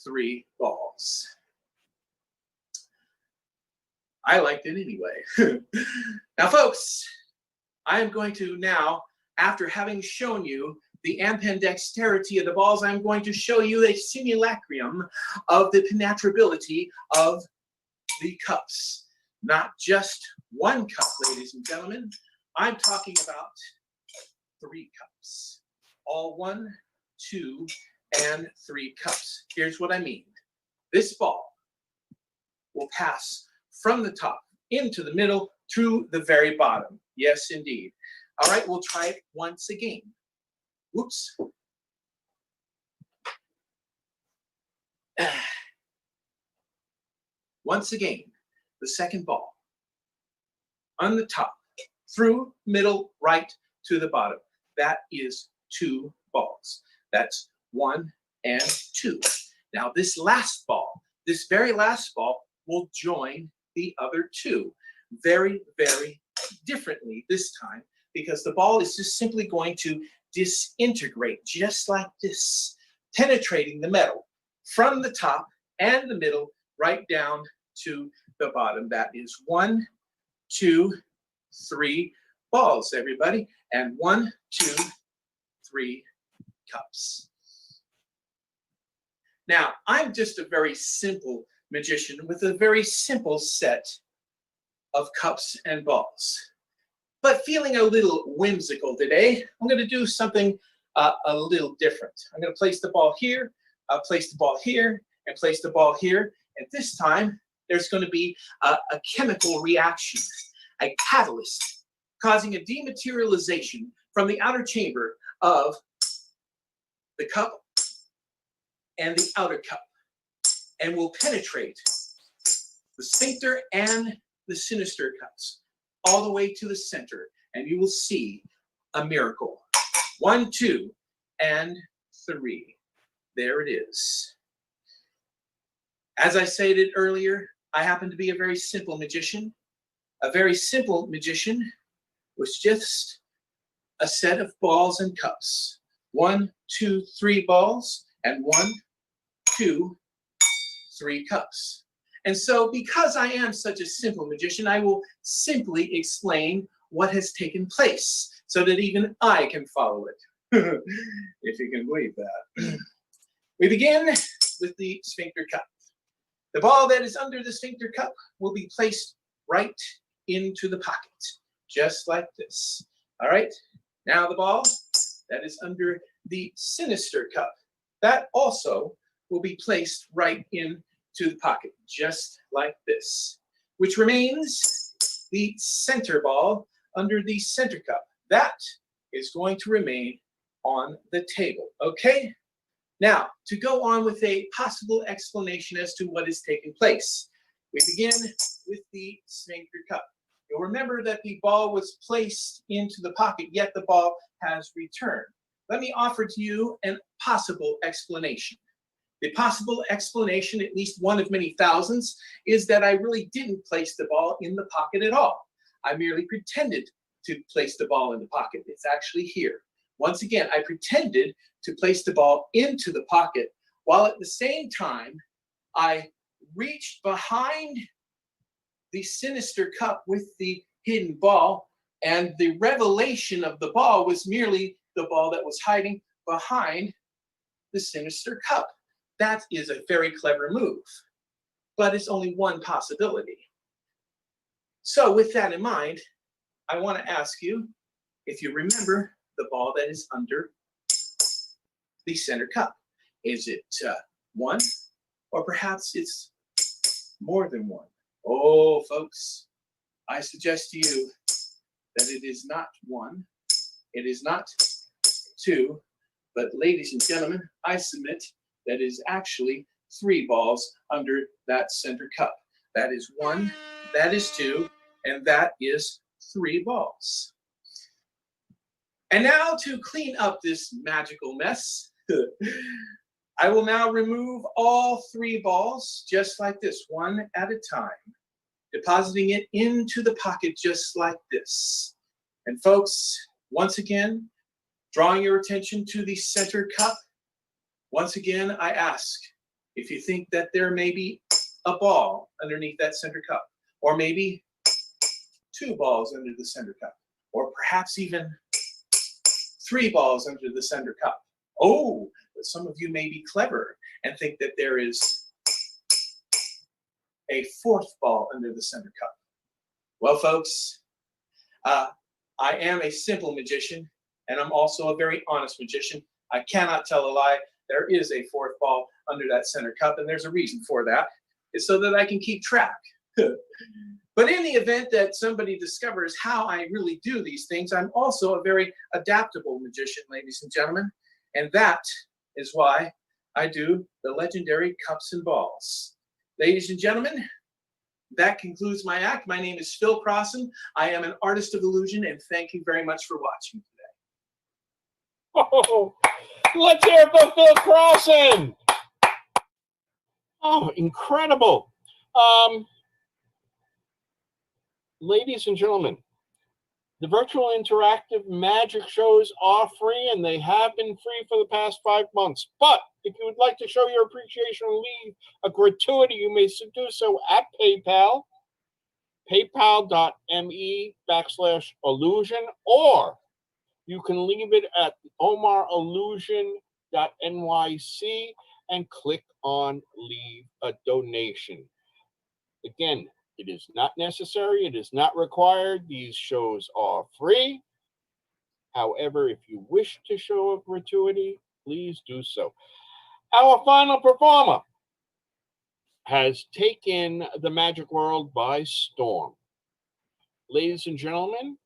3 balls. I liked it anyway. Now, folks, I am going to now, after having shown you the ambidexterity of the balls, I'm going to show you a simulacrum of the penetrability of the cups. Not just 1 cup, ladies and gentlemen. I'm talking about 3 cups. All 1, 2, and 3 cups. Here's what I mean. This ball will pass from the top into the middle to the very bottom. Yes, indeed. All right, we'll try it once again. Whoops. Once again, the second ball on the top, through, middle, right to the bottom. That is 2 balls. That's 1 and 2. Now this last ball, this very last ball will join the other 2 very, very differently this time, because the ball is just simply going to disintegrate just like this, penetrating the metal from the top and the middle right down to the bottom. That is 1, 2, 3 balls, everybody, and 1, 2, 3 cups. Now, I'm just a very simple magician with a very simple set of cups and balls. But feeling a little whimsical today, I'm going to do something a little different. I'm going to place the ball here, place the ball here, and place the ball here. And this time, there's going to be a chemical reaction, a catalyst, causing a dematerialization from the outer chamber of the cup and the outer cup, and will penetrate the sphincter and the sinister cups all the way to the center, and you will see a miracle. 1, 2, and 3. There it is. As I stated earlier, I happen to be a very simple magician. A very simple magician with just a set of balls and cups. 1, 2, 3 balls, and 1, 2, 3 cups. And so, because I am such a simple magician, I will simply explain what has taken place so that even I can follow it, if you can believe that. We begin with the sphincter cup. The ball that is under the sphincter cup will be placed right into the pocket, just like this. All right, now the ball that is under the sinister cup, that also will be placed right into the pocket, just like this, which remains the center ball under the center cup. That is going to remain on the table, okay? Now, to go on with a possible explanation as to what is taking place, We begin with the Sinister Cup. You'll remember that the ball was placed into the pocket, yet the ball has returned. Let me offer to you a possible explanation. The possible explanation, at least one of many thousands, is that I really didn't place the ball in the pocket at all. I merely pretended to place the ball in the pocket. It's actually here. Once again, I pretended to place the ball into the pocket, while at the same time, I reached behind the Sinister Cup with the hidden ball, and the revelation of the ball was merely the ball that was hiding behind the Sinister Cup. That is a very clever move, but it's only one possibility. So with that in mind, I want to ask you if you remember the ball that is under the center cup. Is it one, or perhaps it's more than one? Oh, folks, I suggest to you that it is not one, it is not two, but ladies and gentlemen, I submit that is actually 3 balls under that center cup. That is 1, that is 2, and that is 3 balls. And now to clean up this magical mess, I will now remove all 3 balls just like this, one at a time, depositing it into the pocket just like this. And folks, once again, drawing your attention to the center cup, once again, I ask if you think that there may be a ball underneath that center cup, or maybe 2 balls under the center cup, or perhaps even 3 balls under the center cup. Oh, but some of you may be clever and think that there is a 4th ball under the center cup. Well, folks, I am a simple magician, and I'm also a very honest magician. I cannot tell a lie. There is a 4th ball under that center cup, and there's a reason for that. It's so that I can keep track. But in the event that somebody discovers how I really do these things, I'm also a very adaptable magician, ladies and gentlemen. And that is why I do the legendary cups and balls. Ladies and gentlemen, that concludes my act. My name is Phil Crossin. I am an artist of illusion, and thank you very much for watching today. Oh, let's hear it for Phil Crossin. Oh, incredible. Ladies and gentlemen, the virtual interactive magic shows are free, and they have been free for the past 5 months. But if you would like to show your appreciation or leave a gratuity, you may do so at PayPal, paypal.me/illusion, or you can leave it at omarillusion.nyc and click on leave a donation. Again, it is not necessary. It is not required. These shows are free. However, if you wish to show a gratuity, please do so. Our final performer has taken the magic world by storm. Ladies and gentlemen,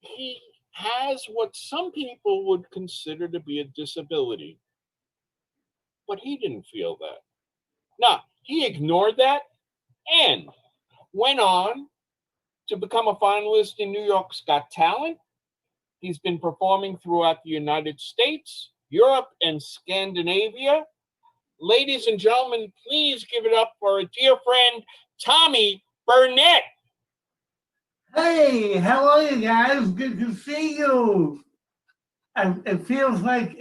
he has what some people would consider to be a disability. But he didn't feel that. No, he ignored that and went on to become a finalist in New York's Got Talent. He's been performing throughout the United States, Europe, and Scandinavia. Ladies and gentlemen, please give it up for a dear friend, Tommy Burnett. Hey, how are you guys? Good to see you. It feels like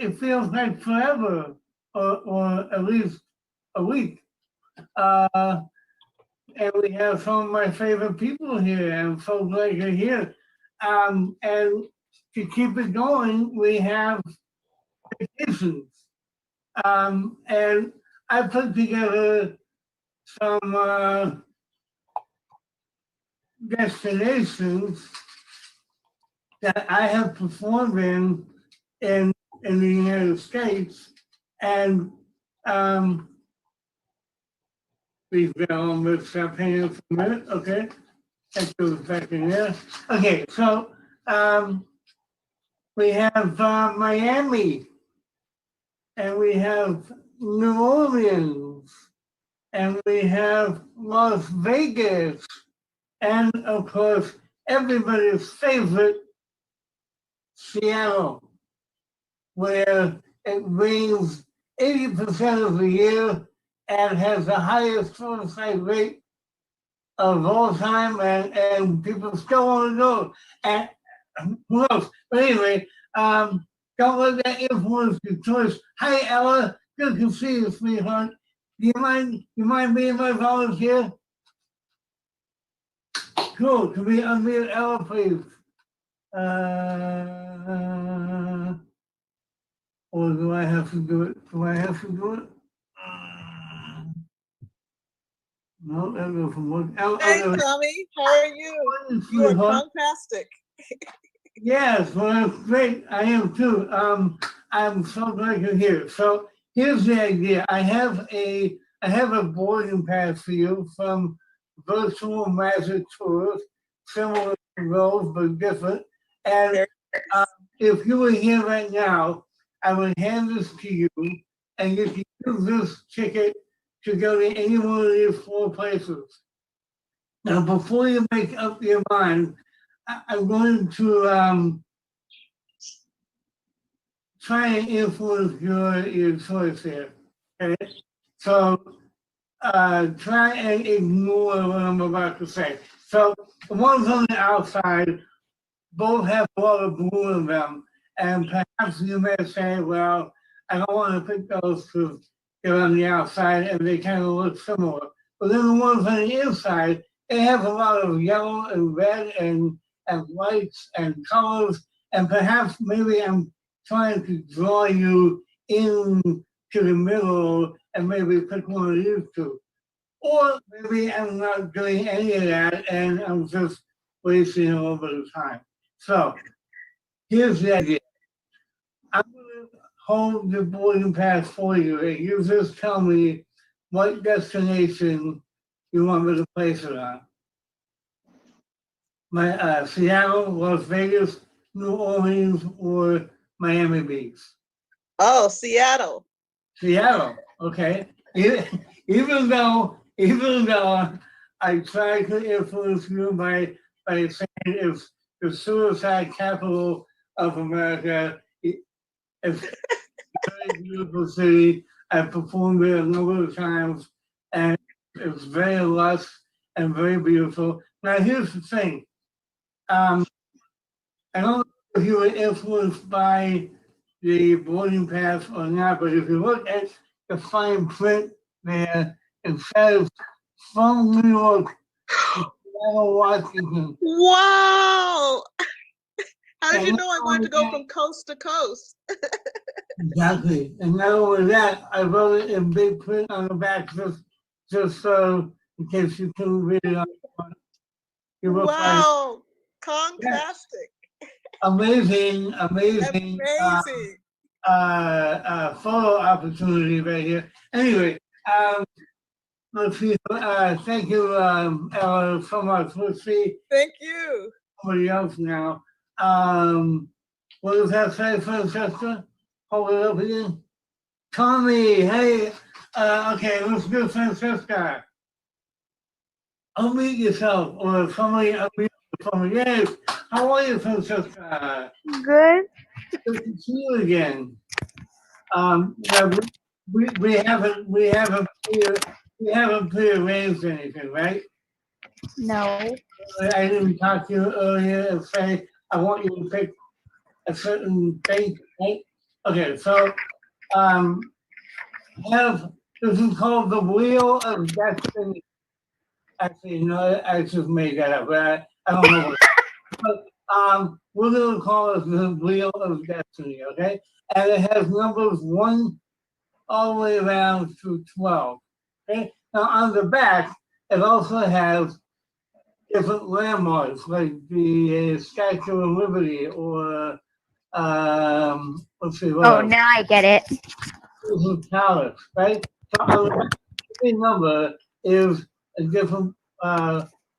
forever, or at least a week. And we have some of my favorite people here. I'm so glad you're here. And to keep it going, we have vacations. And I put together some destinations that I have performed in the United States. And please bear on with champagne for a minute, okay? That goes back in there. Okay, so we have Miami, and we have New Orleans, and we have Las Vegas, and of course, everybody's favorite, Seattle, where it rains 80% of the year and has the highest suicide rate of all time, and people still want to go. And who knows? But anyway, don't let that influence your choice. Hi, Ella. Good to see you, sweetheart. Do you mind being my volunteer? Cool. Can we unmute Ella, please? Or do I have to do it? Do I have to do it? No, that goes from one. Hey, Tommy, how are you? You are fantastic. Yes, well, that's great. I am too. I'm so glad you're here. So here's the idea. I have a boarding pass for you from Virtual Magic Tours, similar to those but different. And if you were here right now, I would hand this to you, and you can use this ticket to go to any one of these 4 places. Now, before you make up your mind, I'm going to try and influence your choice here. Okay? So try and ignore what I'm about to say. So the ones on the outside both have a lot of blue in them, and perhaps you may say, well, I don't want to pick those because they're on the outside and they kind of look similar. But then the ones on the inside, they have a lot of yellow and red and lights and colors, and perhaps maybe I'm trying to draw you into the middle and maybe pick one of these 2. Or maybe I'm not doing any of that and I'm just wasting a little bit of time. So here's the idea. I'm going to hold the boarding pass for you, and you just tell me what destination you want me to place it on. My Seattle, Las Vegas, New Orleans, or Miami Beach? Oh, Seattle. Seattle, okay. Even though I try to influence you by saying it's the suicide capital of America, it's a very beautiful city. I've performed there a number of times, and it's very lush and very beautiful. Now, here's the thing. I don't know if you were influenced by the boarding pass or not, but if you look at the fine print there, it says from New York to Seattle, Washington. Wow! How did you know I wanted to go from coast to coast? Exactly. And not only that, I wrote it in big print on the back just so in case you couldn't read it on the front. Wow! Fantastic. Amazing photo opportunity right here. Anyway, let's see. Thank you, Ella, so much. Let's see. Thank you. Somebody else now. What does that say, Francesca? Hold it up again. Tommy, hey. Okay, let's do Francesca. Unmute yourself, or somebody unmute somebody. Yes. How are you, Francesca? Good. Good to see you again. Yeah, we haven't prearranged anything, right? No. I didn't talk to you earlier and say I want you to pick a certain thing, right? Okay, so this is called the Wheel of Destiny. Actually, no, I just made that up, but I don't know what. But we're gonna call it the Wheel of Destiny, okay? And it has numbers 1 all the way around to 12. Okay. Now on the back, it also has different landmarks like the Statue of Liberty or let's see. Oh, now I get it. Palace, right? So on the back, every number is a different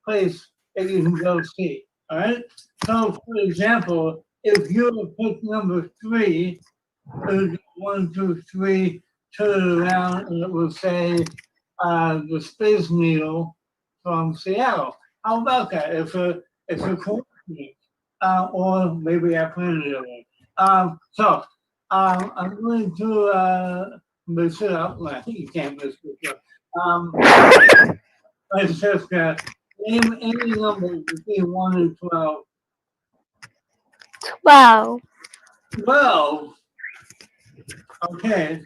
place that you can go see. All right. So, for example, if you pick number 3, 1, 2, 3, turn it around, and it will say the Space Needle from Seattle. How about that? It's a coincidence, or maybe I planned it away. So I'm going to mix it up. Well, you can't mix it up. Let's just name any number between 1 and 12. 12. 12. Okay,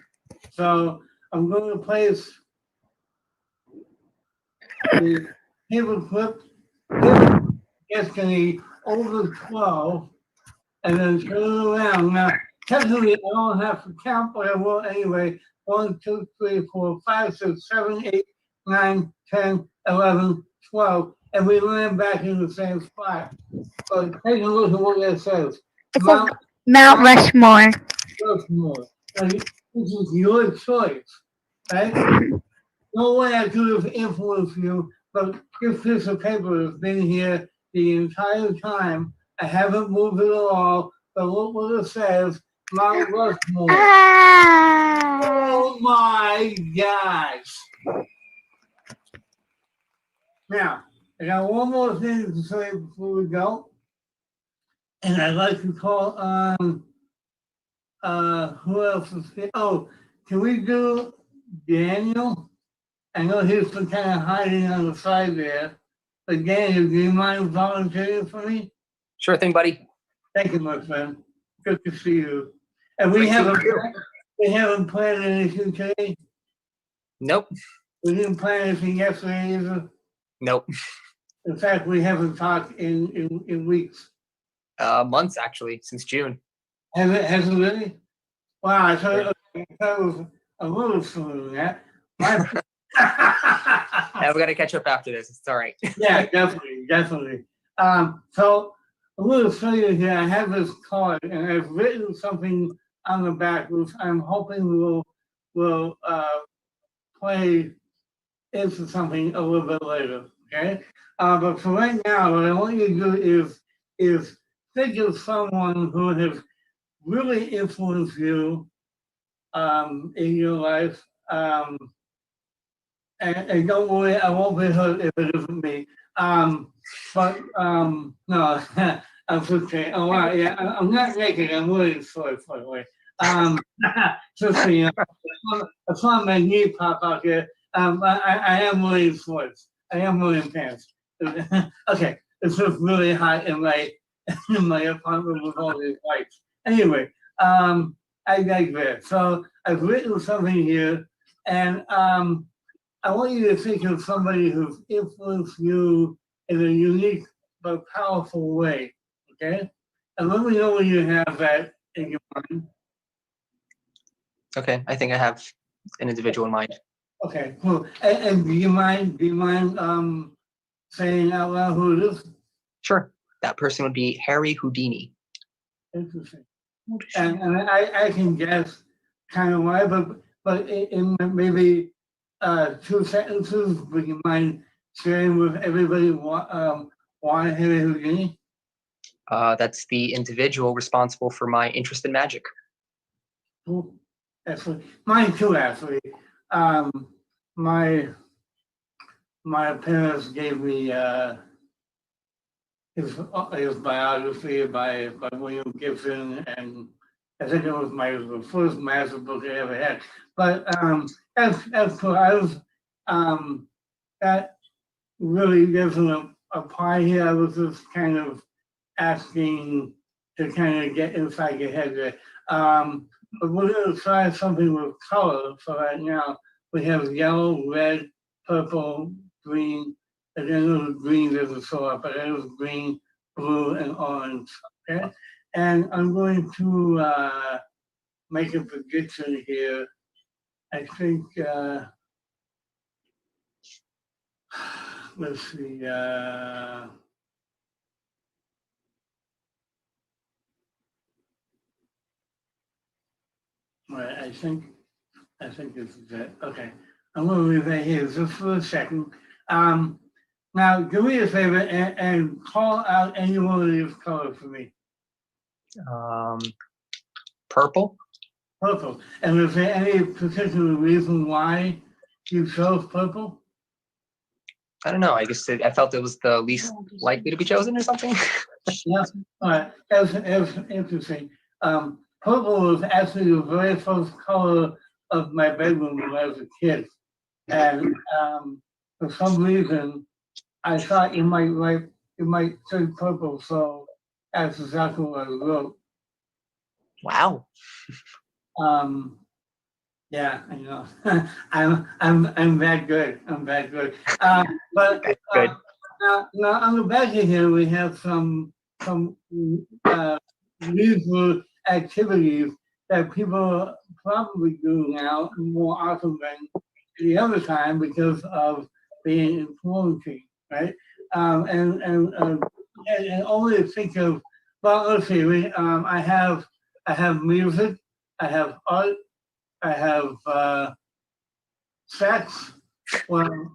so I'm going to place the paper clip destiny over 12 and then turn it around. Now, technically, I don't have to count, but I will anyway. 1, 2, 3, 4, 5, 6, 7, 8, 9, 10, 11, 12, and we land back in the same spot. So take a look at what that says. It says Mount Rushmore. Rushmore. Now, this is your choice, right? No way I could have influenced you, but this piece of paper has been here the entire time. I haven't moved it at all, but look what it says, Mount Rushmore. Oh my gosh. Now, I got one more thing to say before we go. And I'd like to call on, who else is here? Oh, can we do Daniel? I know he's been kind of hiding on the side there. But Daniel, do you mind volunteering for me? Sure thing, buddy. Thank you, my friend. Good to see you. And we haven't planned anything today? Nope. We didn't plan anything yesterday either? Nope. In fact, we haven't talked in weeks. Months, actually, since June. Has it really? Wow, I thought it was a little sooner than that. Yeah, we got to catch up after this. It's all right. Yeah, definitely. So a little further here, I have this card and I've written something on the back which I'm hoping will play into something a little bit later. Okay, but for right now, what I want you to do is think of someone who has really influenced you in your life. And don't worry, I won't be hurt if it isn't me. No, I'm okay. Oh wow, yeah, I'm not naked. I'm wearing shorts, by the way. Just so you know, I saw my knee pop out here. I am wearing shorts. I am wearing pants. Okay, it's just really hot in my apartment with all these lights. Anyway, I digress. So I've written something here, and I want you to think of somebody who's influenced you in a unique but powerful way, okay? And let me know when you have that in your mind. Okay, I think I have an individual in mind. Okay, cool. And do you mind saying out loud who it is? Sure. That person would be Harry Houdini. Interesting. And I can guess kind of why, but in maybe 2 sentences, would you mind sharing with everybody why Harry Houdini? That's the individual responsible for my interest in magic. Cool. Excellent. Mine too, actually. My parents gave me his biography by William Gibson, and I think it was the first massive book I ever had. But as cool. I was that really isn't a pie here. I was just kind of asking to kind of get inside your head there. But we're going to try something with color. So right now we have yellow, red, purple, green, and then little green doesn't show up, but there's green, blue, and orange. Okay, and I'm going to make a prediction here. I think let's see. Right, I think this is it. Okay, I'm going to leave that here just for a second. Now, do me a favor and call out any one of these colors for me. Purple. Purple. And is there any particular reason why you chose purple? I don't know. I guess I felt it was the least likely to be chosen or something. Yeah. All right. That's interesting. Purple was actually the very first color of my bedroom when I was a kid, and for some reason, I thought you might say purple, so that's exactly what I wrote. Wow. Yeah, I know. I'm that good. I'm that good. But Good. now on the back of here we have some usual activities that people probably do now more often than the other time because of being in quarantine, right? And only to think of, well, let's see. I have music, I have art, I have sex. Well,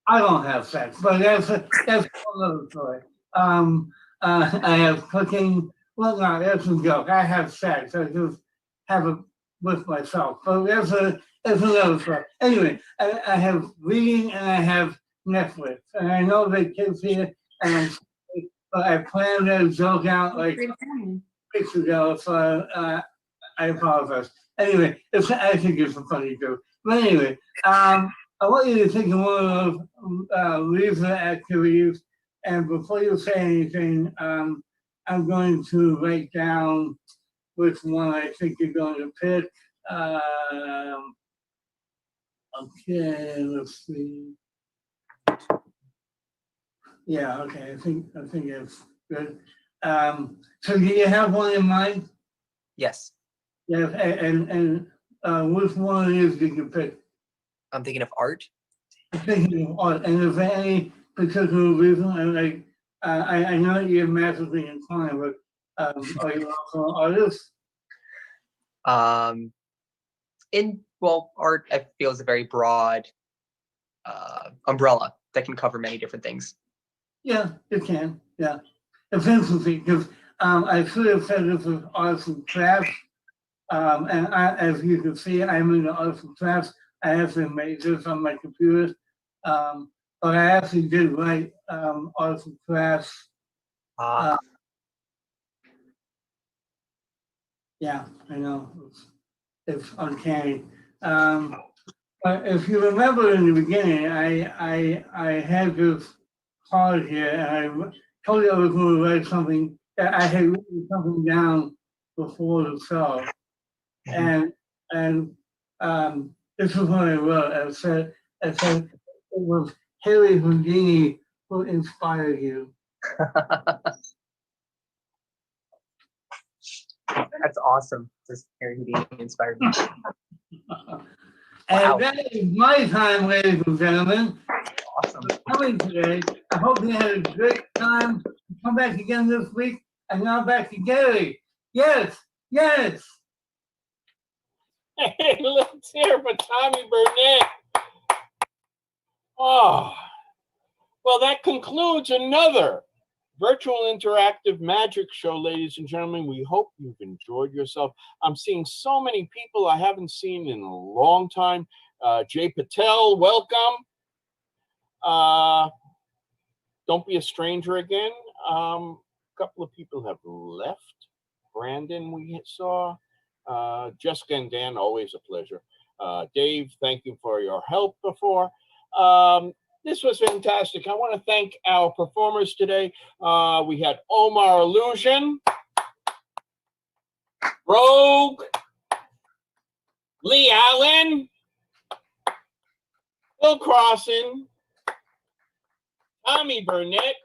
I don't have sex, but that's another story. I have cooking. Well, no, that's a joke. I have sex. I just have it with myself. But that's another story. Anyway, I have reading and I have Netflix. And I know that kids here, and but I planned that joke out like weeks ago, so I apologize. Anyway, I think it's a funny joke. But anyway, I want you to think of one of those leisure activities. And before you say anything, I'm going to write down which one I think you're going to pick. Okay, let's see. Yeah, okay, I think it's good. So do you have one in mind? Yes. Yeah, and which one is did you pick? I'm thinking of art. I'm thinking of art. And is there any particular reason? I know you're massively inclined, but are you also an artist? Art I feel is a very broad umbrella that can cover many different things. Yeah, it can. Yeah, it's interesting because I should have said this was arts and crafts. And as you can see, I'm in the arts and crafts. I actually made this on my computer, but I actually did write arts and crafts. Yeah, I know it's uncanny. But if you remember in the beginning, I had this card here, and I told you I was going to write something. I had written something down before the show. And this is what I wrote. I said it was Harry Houdini who inspired you. That's awesome. This Harry Houdini inspired me. And that is my time, ladies and gentlemen. Awesome. For coming today. I hope you had a great time. Come back again this week. And now back to Gary. Yes. Hey, let's hear for Tommy Burnett. Oh, well, that concludes another virtual interactive magic show, ladies and gentlemen. We hope you've enjoyed yourself. I'm seeing so many people I haven't seen in a long time. Jay Patel, welcome. Don't be a stranger again. A couple of people have left. Brandon, we saw. Jessica and Dan, always a pleasure. Dave, thank you for your help before. This was fantastic. I want to thank our performers today. We had Omar Illusion, Rogue, Lee Allen, Phil Crossin, Tommy Burnett,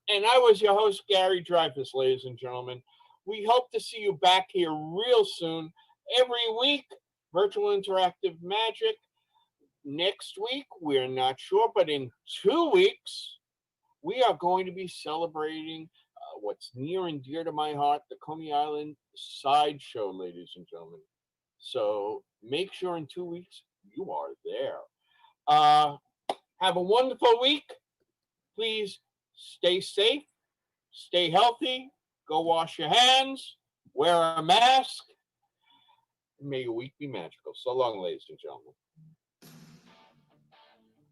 and I was your host, Gary Dreyfus, ladies and gentlemen. We hope to see you back here real soon. Every week, virtual interactive magic. Next week, we're not sure, but in 2 weeks, we are going to be celebrating what's near and dear to my heart, the Coney Island Sideshow, ladies and gentlemen. So make sure in 2 weeks you are there. Have a wonderful week. Please stay safe, stay healthy, go wash your hands, wear a mask. May your week be magical. So long, ladies and gentlemen.